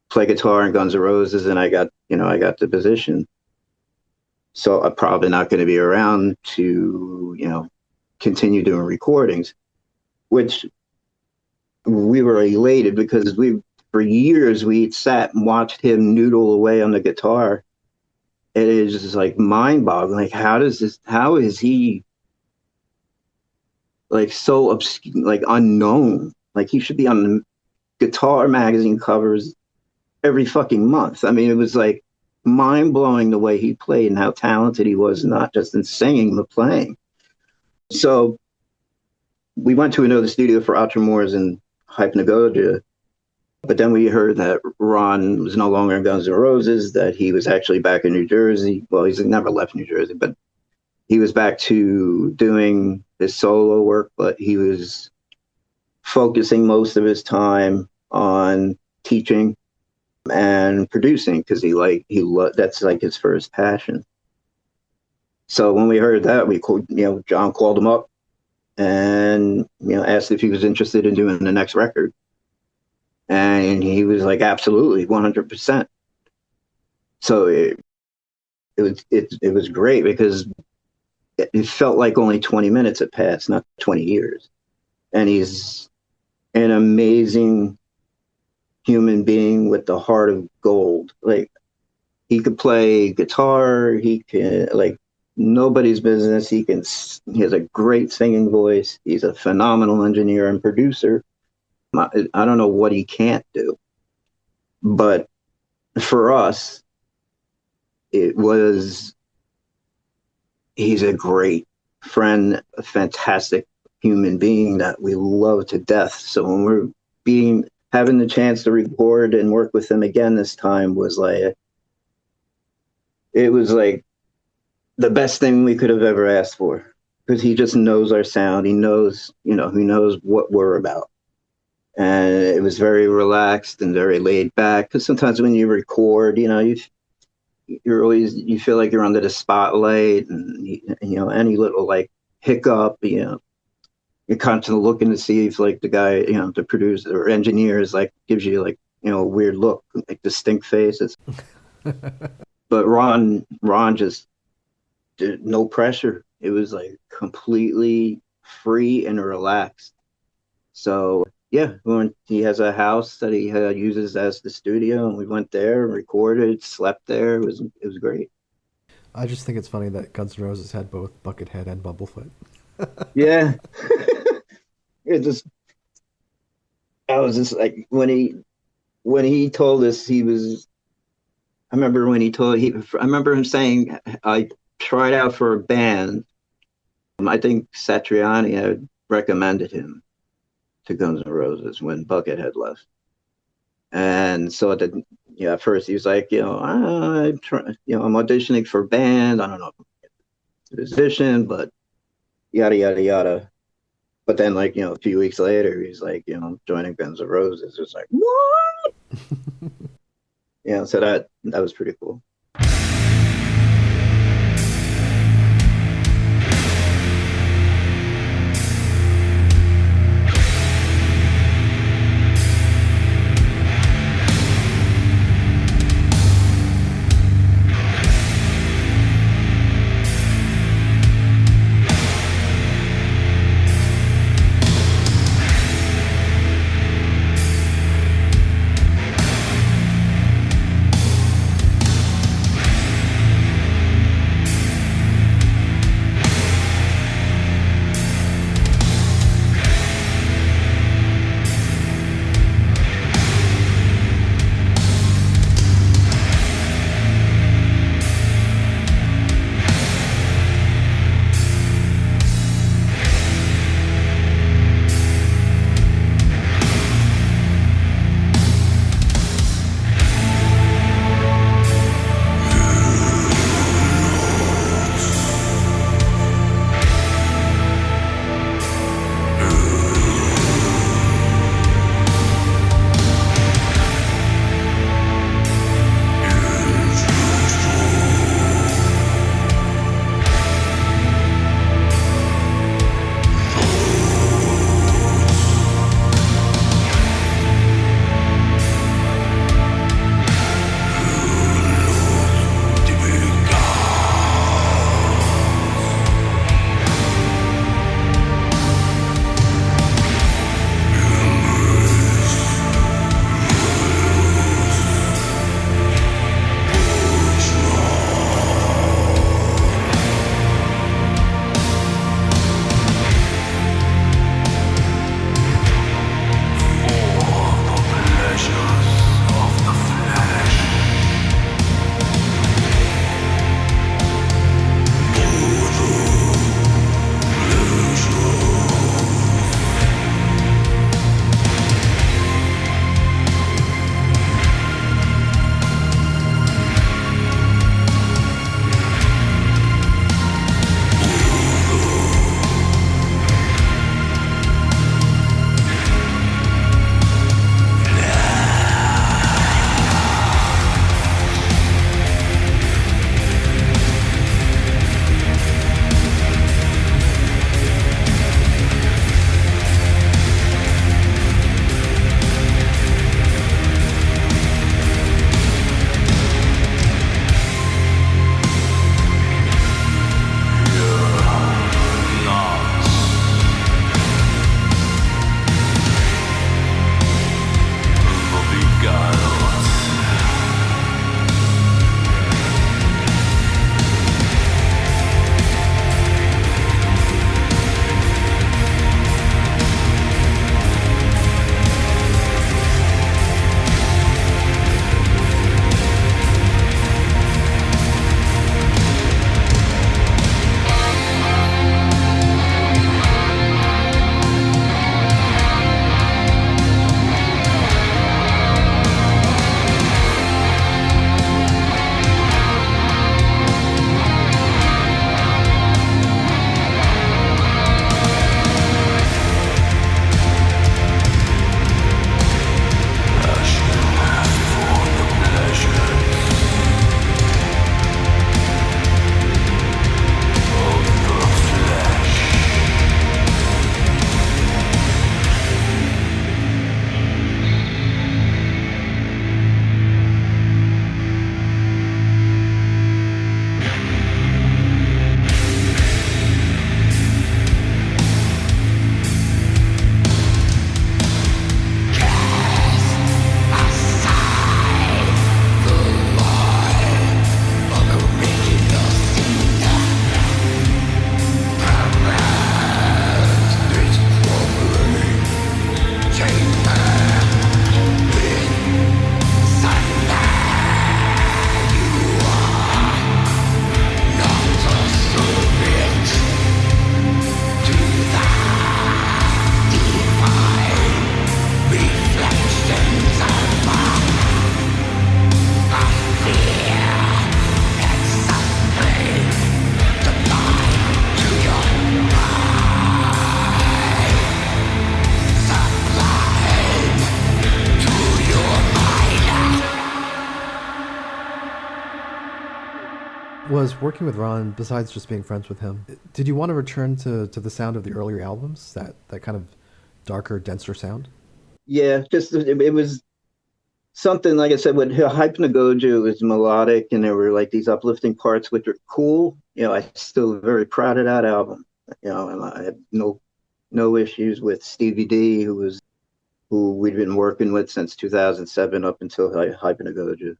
play guitar in Guns N' Roses, and I got the position. So I'm probably not going to be around to continue doing recordings, which we were elated because for years we sat and watched him noodle away on the guitar. It is just like mind-boggling. Like, how is he like so obscure, like unknown? Like, he should be on the Guitar magazine covers every fucking month. I mean, it was like mind-blowing the way he played and how talented he was, not just in singing, but playing. So we went to another studio for Atra Mors and Hypnagogia, but then we heard that Ron was no longer in Guns N' Roses, that he was actually back in New Jersey. Well, he's never left New Jersey, but he was back to doing his solo work, but he was focusing most of his time on teaching and producing because that's like his first passion. So when we heard that, John called him up and asked if he was interested in doing the next record, and he was like, absolutely, 100%. So it was great because it felt like only 20 minutes had passed, not 20 years. And he's an amazing human being with the heart of gold. Like, he could play guitar, he can, like, nobody's business. He has a great singing voice. He's a phenomenal engineer and producer. I don't know what he can't do, but for us, it was, he's a great friend, a fantastic human being that we love to death. So when we're having the chance to record and work with him again this time was like, it was like the best thing we could have ever asked for, because he just knows our sound. He knows, he knows what we're about. And it was very relaxed and very laid back. Because sometimes when you record, you feel like you're under the spotlight, and any little like hiccup, you're constantly looking to see if like the guy, the producer or engineer is like, gives you like, a weird look, like distinct faces. But Ron just did no pressure. It was like completely free and relaxed. So yeah, he has a house that he uses as the studio, and we went there, recorded, slept there. It was great.
I just think it's funny that Guns N' Roses had both Buckethead and Bumblefoot.
Yeah, it just I was just like, when he told us he was. I remember when he told he. I remember him saying, I tried out for a band. I think Satriani had recommended him to Guns N' Roses when Bucket had left. And so at first he was like, I'm auditioning for a band. I don't know if I'm a musician, but yada, yada, yada. But then, like, a few weeks later, he's like, joining Guns N' Roses. It's like, what? So that was pretty cool.
Was working with Ron, besides just being friends with him, did you want to return to the sound of the earlier albums, that kind of darker, denser sound?
Yeah, just it was something like I said with Hypnagogia was melodic, and there were like these uplifting parts which are cool. I still very proud of that album. And I have no issues with Stevie D, who we'd been working with since 2007 up until Hypnagogia.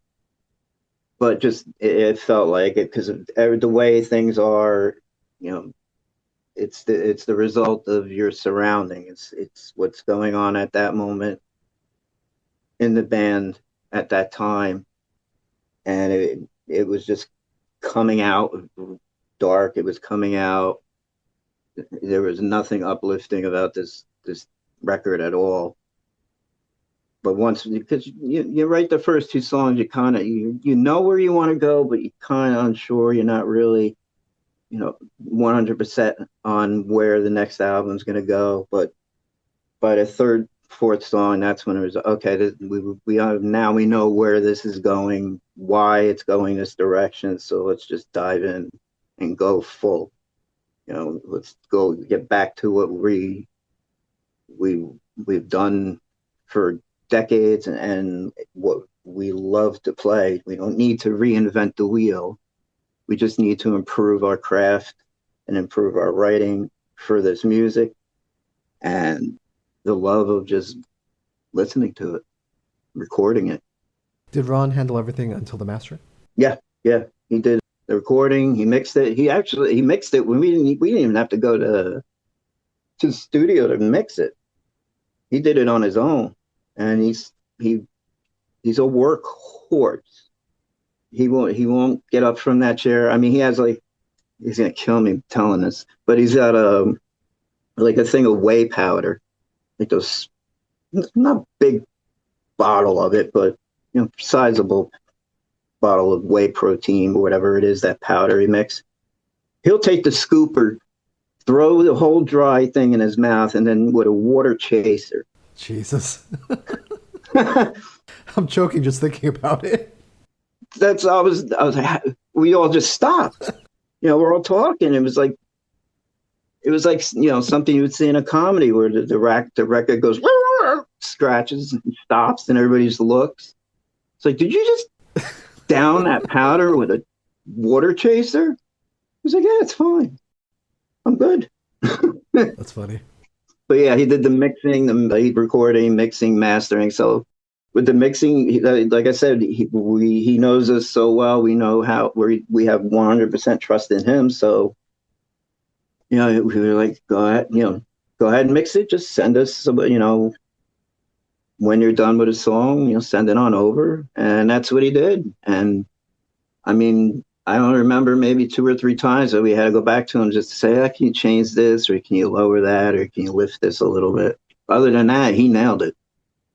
But just it felt like it because of the way things are. You know, it's the result of your surrounding. It's what's going on at that moment in the band at that time, and it was just coming out dark. It was coming out. There was nothing uplifting about this record at all. But once, because you write the first two songs, you know where you want to go, but you're kind of unsure. You're not really 100% on where the next album's going to go. But by the third, fourth song, that's when it was okay. Now we know where this is going, why it's going this direction. So let's just dive in and go full. Let's go get back to what we've done for decades, and what we love to play. We don't need to reinvent the wheel. We just need to improve our craft and improve our writing for this music, and the love of just listening to it, recording it.
Did Ron handle everything until the mastering?
Yeah, yeah, he did the recording. He mixed it. He mixed it when we didn't even have to go to the studio to mix it. He did it on his own, and he's a workhorse. He won't get up from that chair. I mean, he's gonna kill me telling this, but he's got like a thing of whey powder, like those, not big bottle of it, but sizable bottle of whey protein or whatever it is, that powder he mix. He'll take the scooper, throw the whole dry thing in his mouth, and then with a water chaser.
Jesus. I'm choking just thinking about it.
I was like, we all just stopped. We're all talking. It was like something you would see in a comedy where the record goes scratches and stops, and everybody just looks. It's like, did you just down that powder with a water chaser? He's like, yeah, it's fine. I'm good.
That's funny.
But yeah, he did the mixing, the recording, mixing, mastering. So with the mixing, like I said, he knows us so well. We know how we have 100% trust in him. So we were like, go ahead and mix it. Just send us some, when you're done with a song, send it on over. And that's what he did. And I mean, I don't remember, maybe 2 or 3 times that we had to go back to him just to say, can you change this, or can you lower that, or can you lift this a little bit? Other than that, he nailed it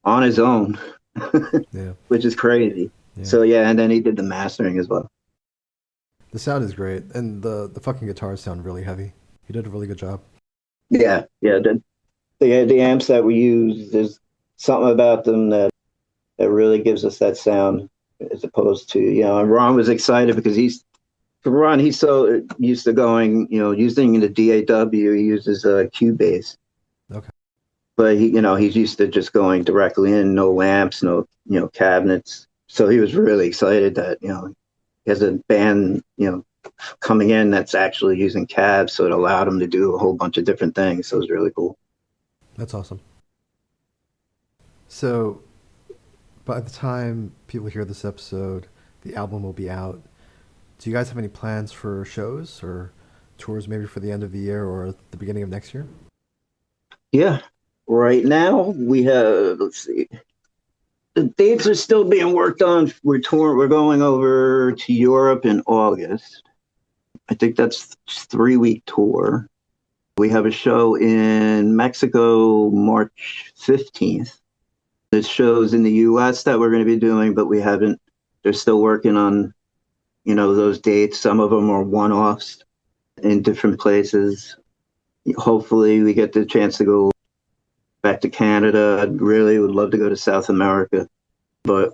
on his own,
Yeah.
which is crazy.
Yeah.
So yeah, and then he did the mastering as well.
The sound is great, and the fucking guitars sound really heavy. He did a really good job.
Yeah, yeah. The amps that we use, there's something about them that really gives us that sound, as opposed to, and Ron was excited because he's so used to going, using the DAW. He uses Cubase.
Okay.
But he's used to just going directly in, no amps, no cabinets. So he was really excited that he has a band coming in that's actually using cabs, so it allowed him to do a whole bunch of different things. So it was really cool.
That's awesome. So by the time people hear this episode, the album will be out. Do you guys have any plans for shows or tours, maybe for the end of the year or the beginning of next year?
Yeah. Right now we have, let's see, the dates are still being worked on. We're going over to Europe in August. I think that's a 3-week tour. We have a show in Mexico March 15th. There's shows in the US that we're going to be doing, but they're still working on those dates. Some of them are one-offs in different places. Hopefully we get the chance to go back to Canada. I really would love to go to South America, but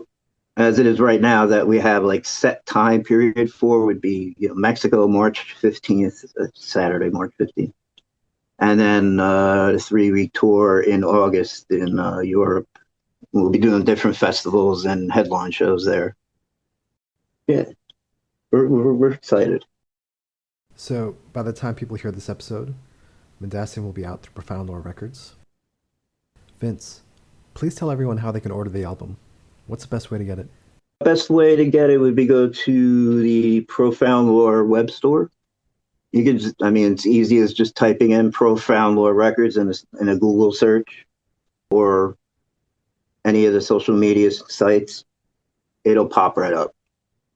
as it is right now, that we have like set time period for would be, Mexico, March 15th, Saturday, March 15th. And then a 3-week tour in August in Europe. We'll be doing different festivals and headline shows there. Yeah, we're excited.
So by the time people hear this episode, Mendacium will be out through Profound Lore Records. Vince, please tell everyone how they can order the album. What's the best way to get it?
Best way to get it would be go to the Profound Lore web store. You can just, I mean, it's easy as just typing in Profound Lore Records in a Google search or any of the social media sites. It'll pop right up.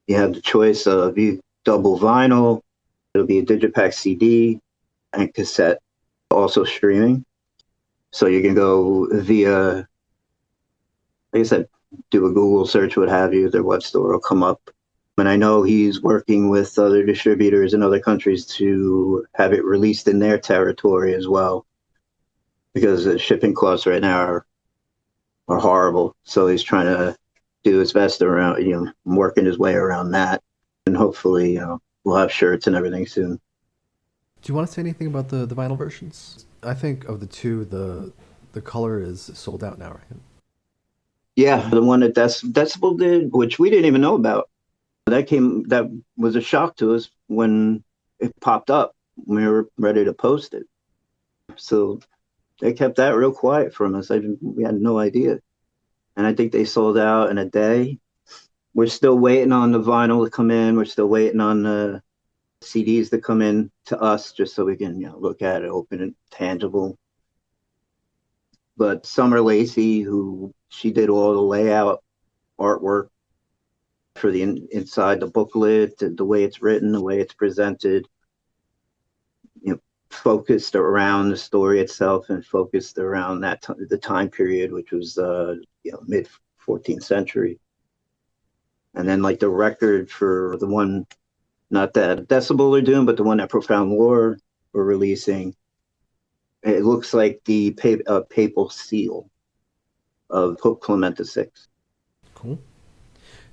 You have the choice of double vinyl, it'll be a digipack CD and cassette, also streaming. So you can go via, like I said, do a Google search, what have you, their web store will come up. And I know he's working with other distributors in other countries to have it released in their territory as well, because the shipping costs right now are horrible. So he's trying to do his best around, working his way around that. And hopefully, we'll have shirts and everything soon.
Do you want to say anything about the vinyl versions? I think of the two, the color is sold out now, right?
Yeah, the one that Decibel did, which we didn't even know about. That was a shock to us when it popped up. We were ready to post it. So they kept that real quiet from us. We had no idea. And I think they sold out in a day. We're still waiting on the vinyl to come in. We're still waiting on the CDs to come in to us just so we can, look at it, open it, tangible. But Summer Lacey, she did all the layout artwork for the inside the booklet, the way it's written, the way it's presented, focused around the story itself and focused around the time period, which was mid 14th century. And then like the record for the one, not that Decibel are doing, but the one that Profound Lore were releasing, it looks like the papal seal of Pope Clement VI.
Cool.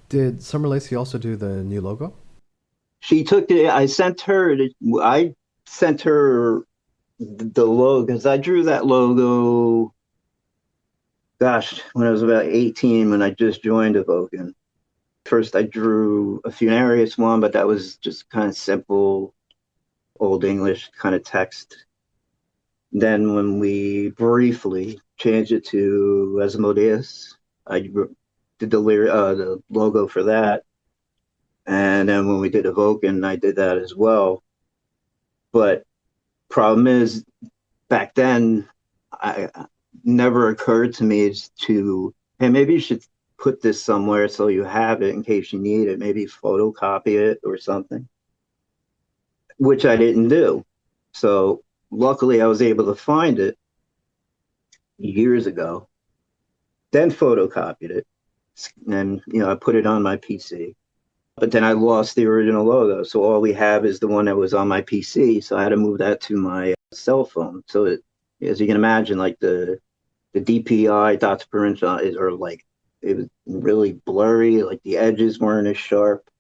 Did Summer Lacey also do the new logo?
She took it. I sent her the logo because I drew that logo, gosh, when I was about 18, when I just joined Evoken. First, I drew a Funarius one, but that was just kind of simple, Old English kind of text. Then when we briefly changed it to Asmodeus, I did the logo for that. And then when we did Evoken, I did that as well. But problem is, back then, I never occurred to me hey, maybe you should put this somewhere so you have it in case you need it. Maybe photocopy it or something, which I didn't do. So luckily, I was able to find it years ago, then photocopied it, and I put it on my PC. But then I lost the original logo, so all we have is the one that was on my PC. So I had to move that to my cell phone. So as you can imagine, like the DPI dots per inch it was really blurry. Like the edges weren't as sharp.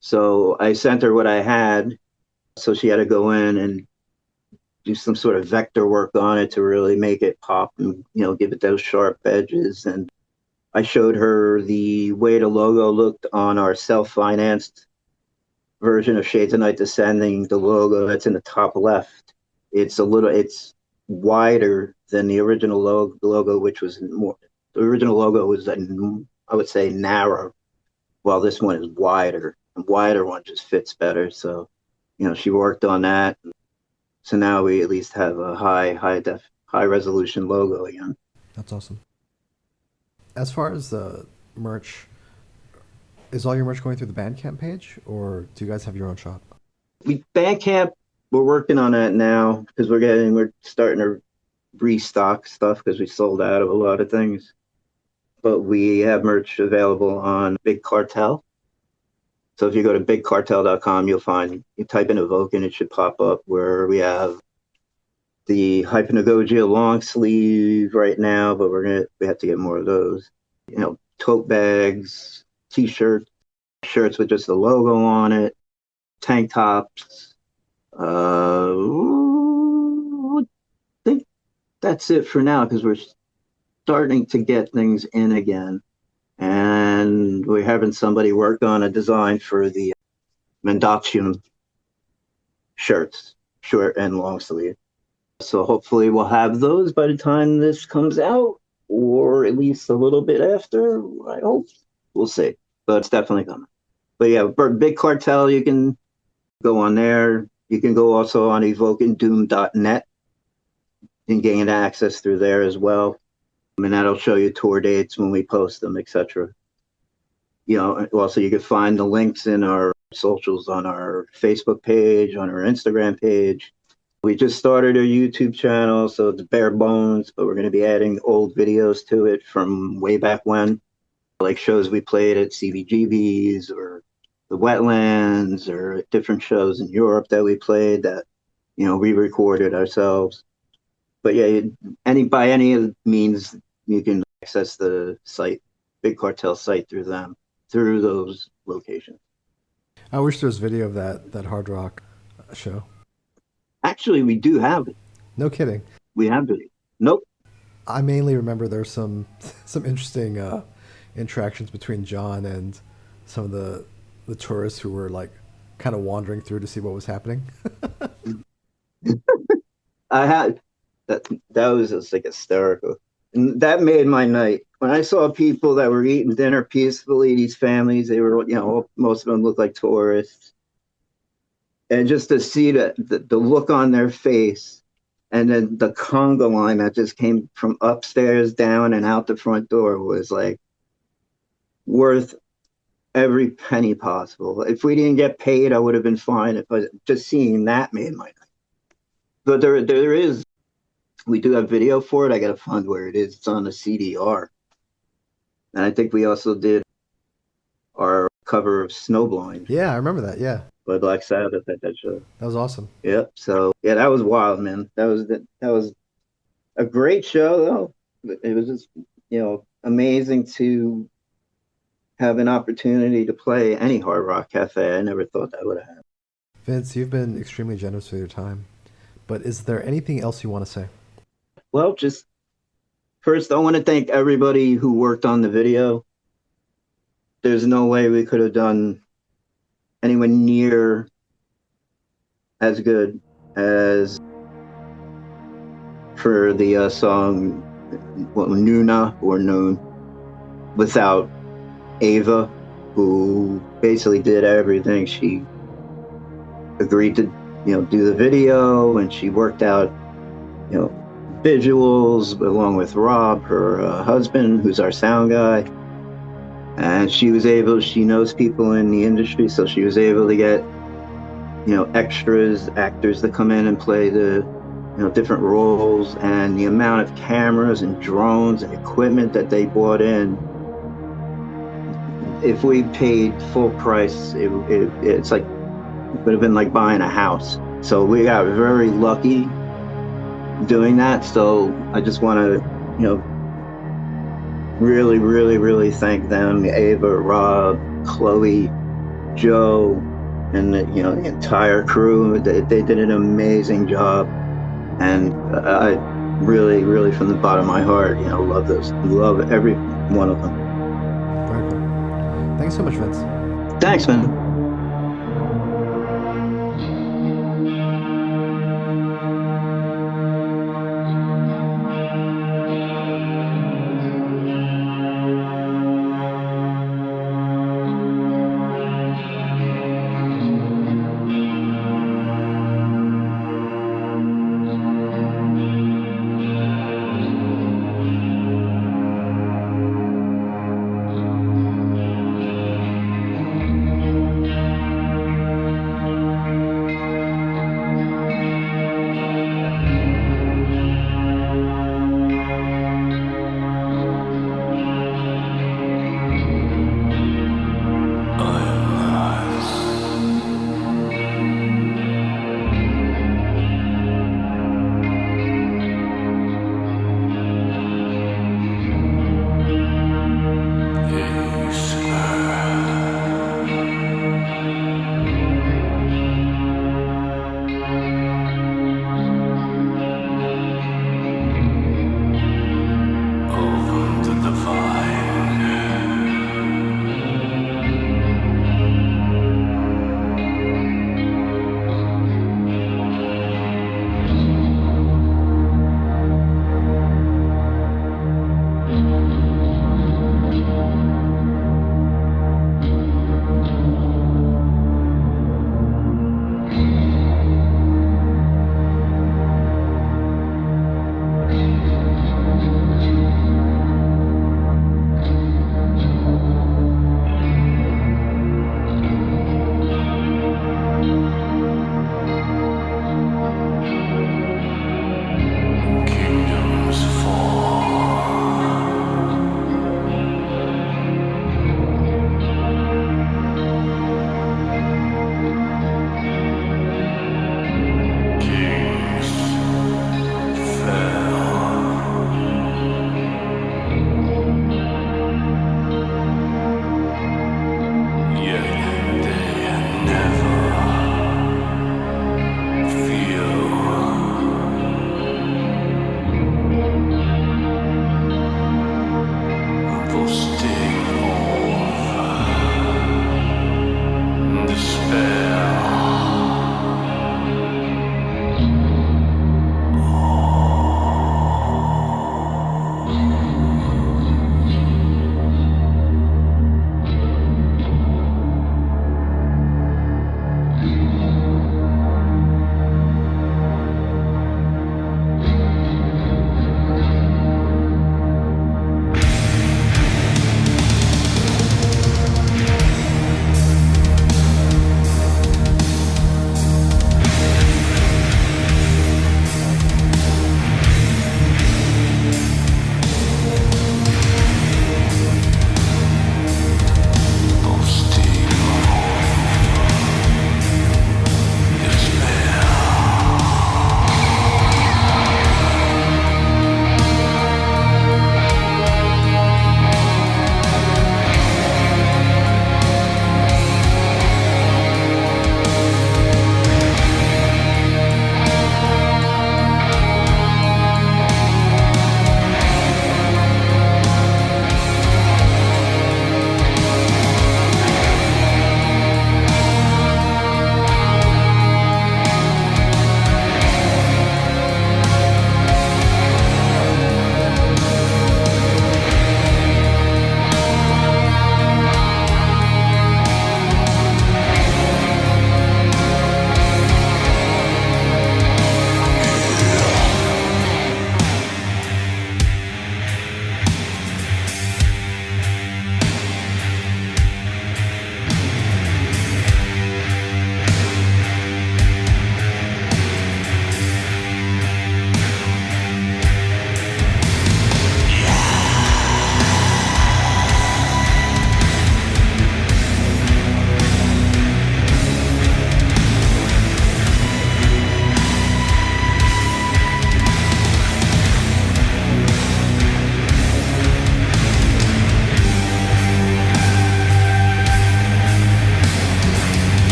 So I sent her what I had. So she had to go in and do some sort of vector work on it to really make it pop and give it those sharp edges. And I showed her the way the logo looked on our self-financed version of Shades of Night Descending. The logo that's in the top left, it's wider than the original logo, which was more. The original logo was, I would say, narrow, while this one is wider. The wider one just fits better. So, she worked on that. So now we at least have a high resolution logo again.
That's awesome. As far as the merch, is all your merch going through the Bandcamp page, or do you guys have your own shop?
Bandcamp, we're working on that now because we're starting to restock stuff because we sold out of a lot of things. But we have merch available on Big Cartel. So if you go to bigcartel.com, you type in Evoken, it should pop up where we have the Hypnagogia long sleeve right now, but we have to get more of those. Tote bags, t-shirts, shirts with just the logo on it, tank tops. I think that's it for now because we're starting to get things in again. And we're having somebody work on a design for the Mendacium shirts, short and long sleeve. So hopefully we'll have those by the time this comes out, or at least a little bit after, I hope. We'll see. But it's definitely coming. But yeah, for Big Cartel, you can go on there. You can go also on evokendoom.net and gain access through there as well. And that'll show you tour dates when we post them, etc. You know, also you can find the links in our socials on our Facebook page, on our Instagram page. We just started a YouTube channel, so it's bare bones, but we're going to be adding old videos to it from way back when, like shows we played at CBGB's or the Wetlands or different shows in Europe that we played that, you know, we recorded ourselves. But yeah, by any means, you can access the site, Big Cartel site through them, through those locations.
I wish there was video of that hard rock show.
Actually, we do have it.
No kidding.
We have it. Nope.
I mainly remember there's some interesting interactions between John and some of the tourists who were like kind of wandering through to see what was happening.
I had that was just like hysterical. And that made my night. When I saw people that were eating dinner peacefully, these families, they were, you know, most of them looked like tourists. And just to see the look on their face, and then the conga line that just came from upstairs down and out the front door was like worth every penny possible. If we didn't get paid, I would have been fine. But just seeing that made my night. But there is, we do have video for it. I got to find where it is. It's on the CDR. And I think we also did our cover of Snowblind.
Yeah, I remember that. Yeah.
By Black Sabbath at that show.
That was awesome.
Yep. So yeah, that was wild, man. That was a great show, though. It was just, you know, amazing to have an opportunity to play any hard rock cafe. I never thought that would have happened.
Vince, you've been extremely generous with your time, but is there anything else you want to say?
Well, just first, I want to thank everybody who worked on the video. There's no way we could have done anywhere near as good as for the song Nuna or Noon without Ava, who basically did everything. She agreed to, you know, do the video, and she worked out, you know, visuals along with Rob, her husband, who's our sound guy. And she knows people in the industry, so she was able to get, you know, extras, actors to come in and play the, you know, different roles. And the amount of cameras and drones and equipment that they brought in, if we paid full price, it's like, it would have been like buying a house. So we got very lucky doing that. So I just want to, you know, really, really, really thank them, Ava, Rob, Chloe, Joe, and the, you know, the entire crew. They did an amazing job, and I really, really, from the bottom of my heart, you know, love every one of them.
Very cool. Thanks so much, Vince.
Thanks, man.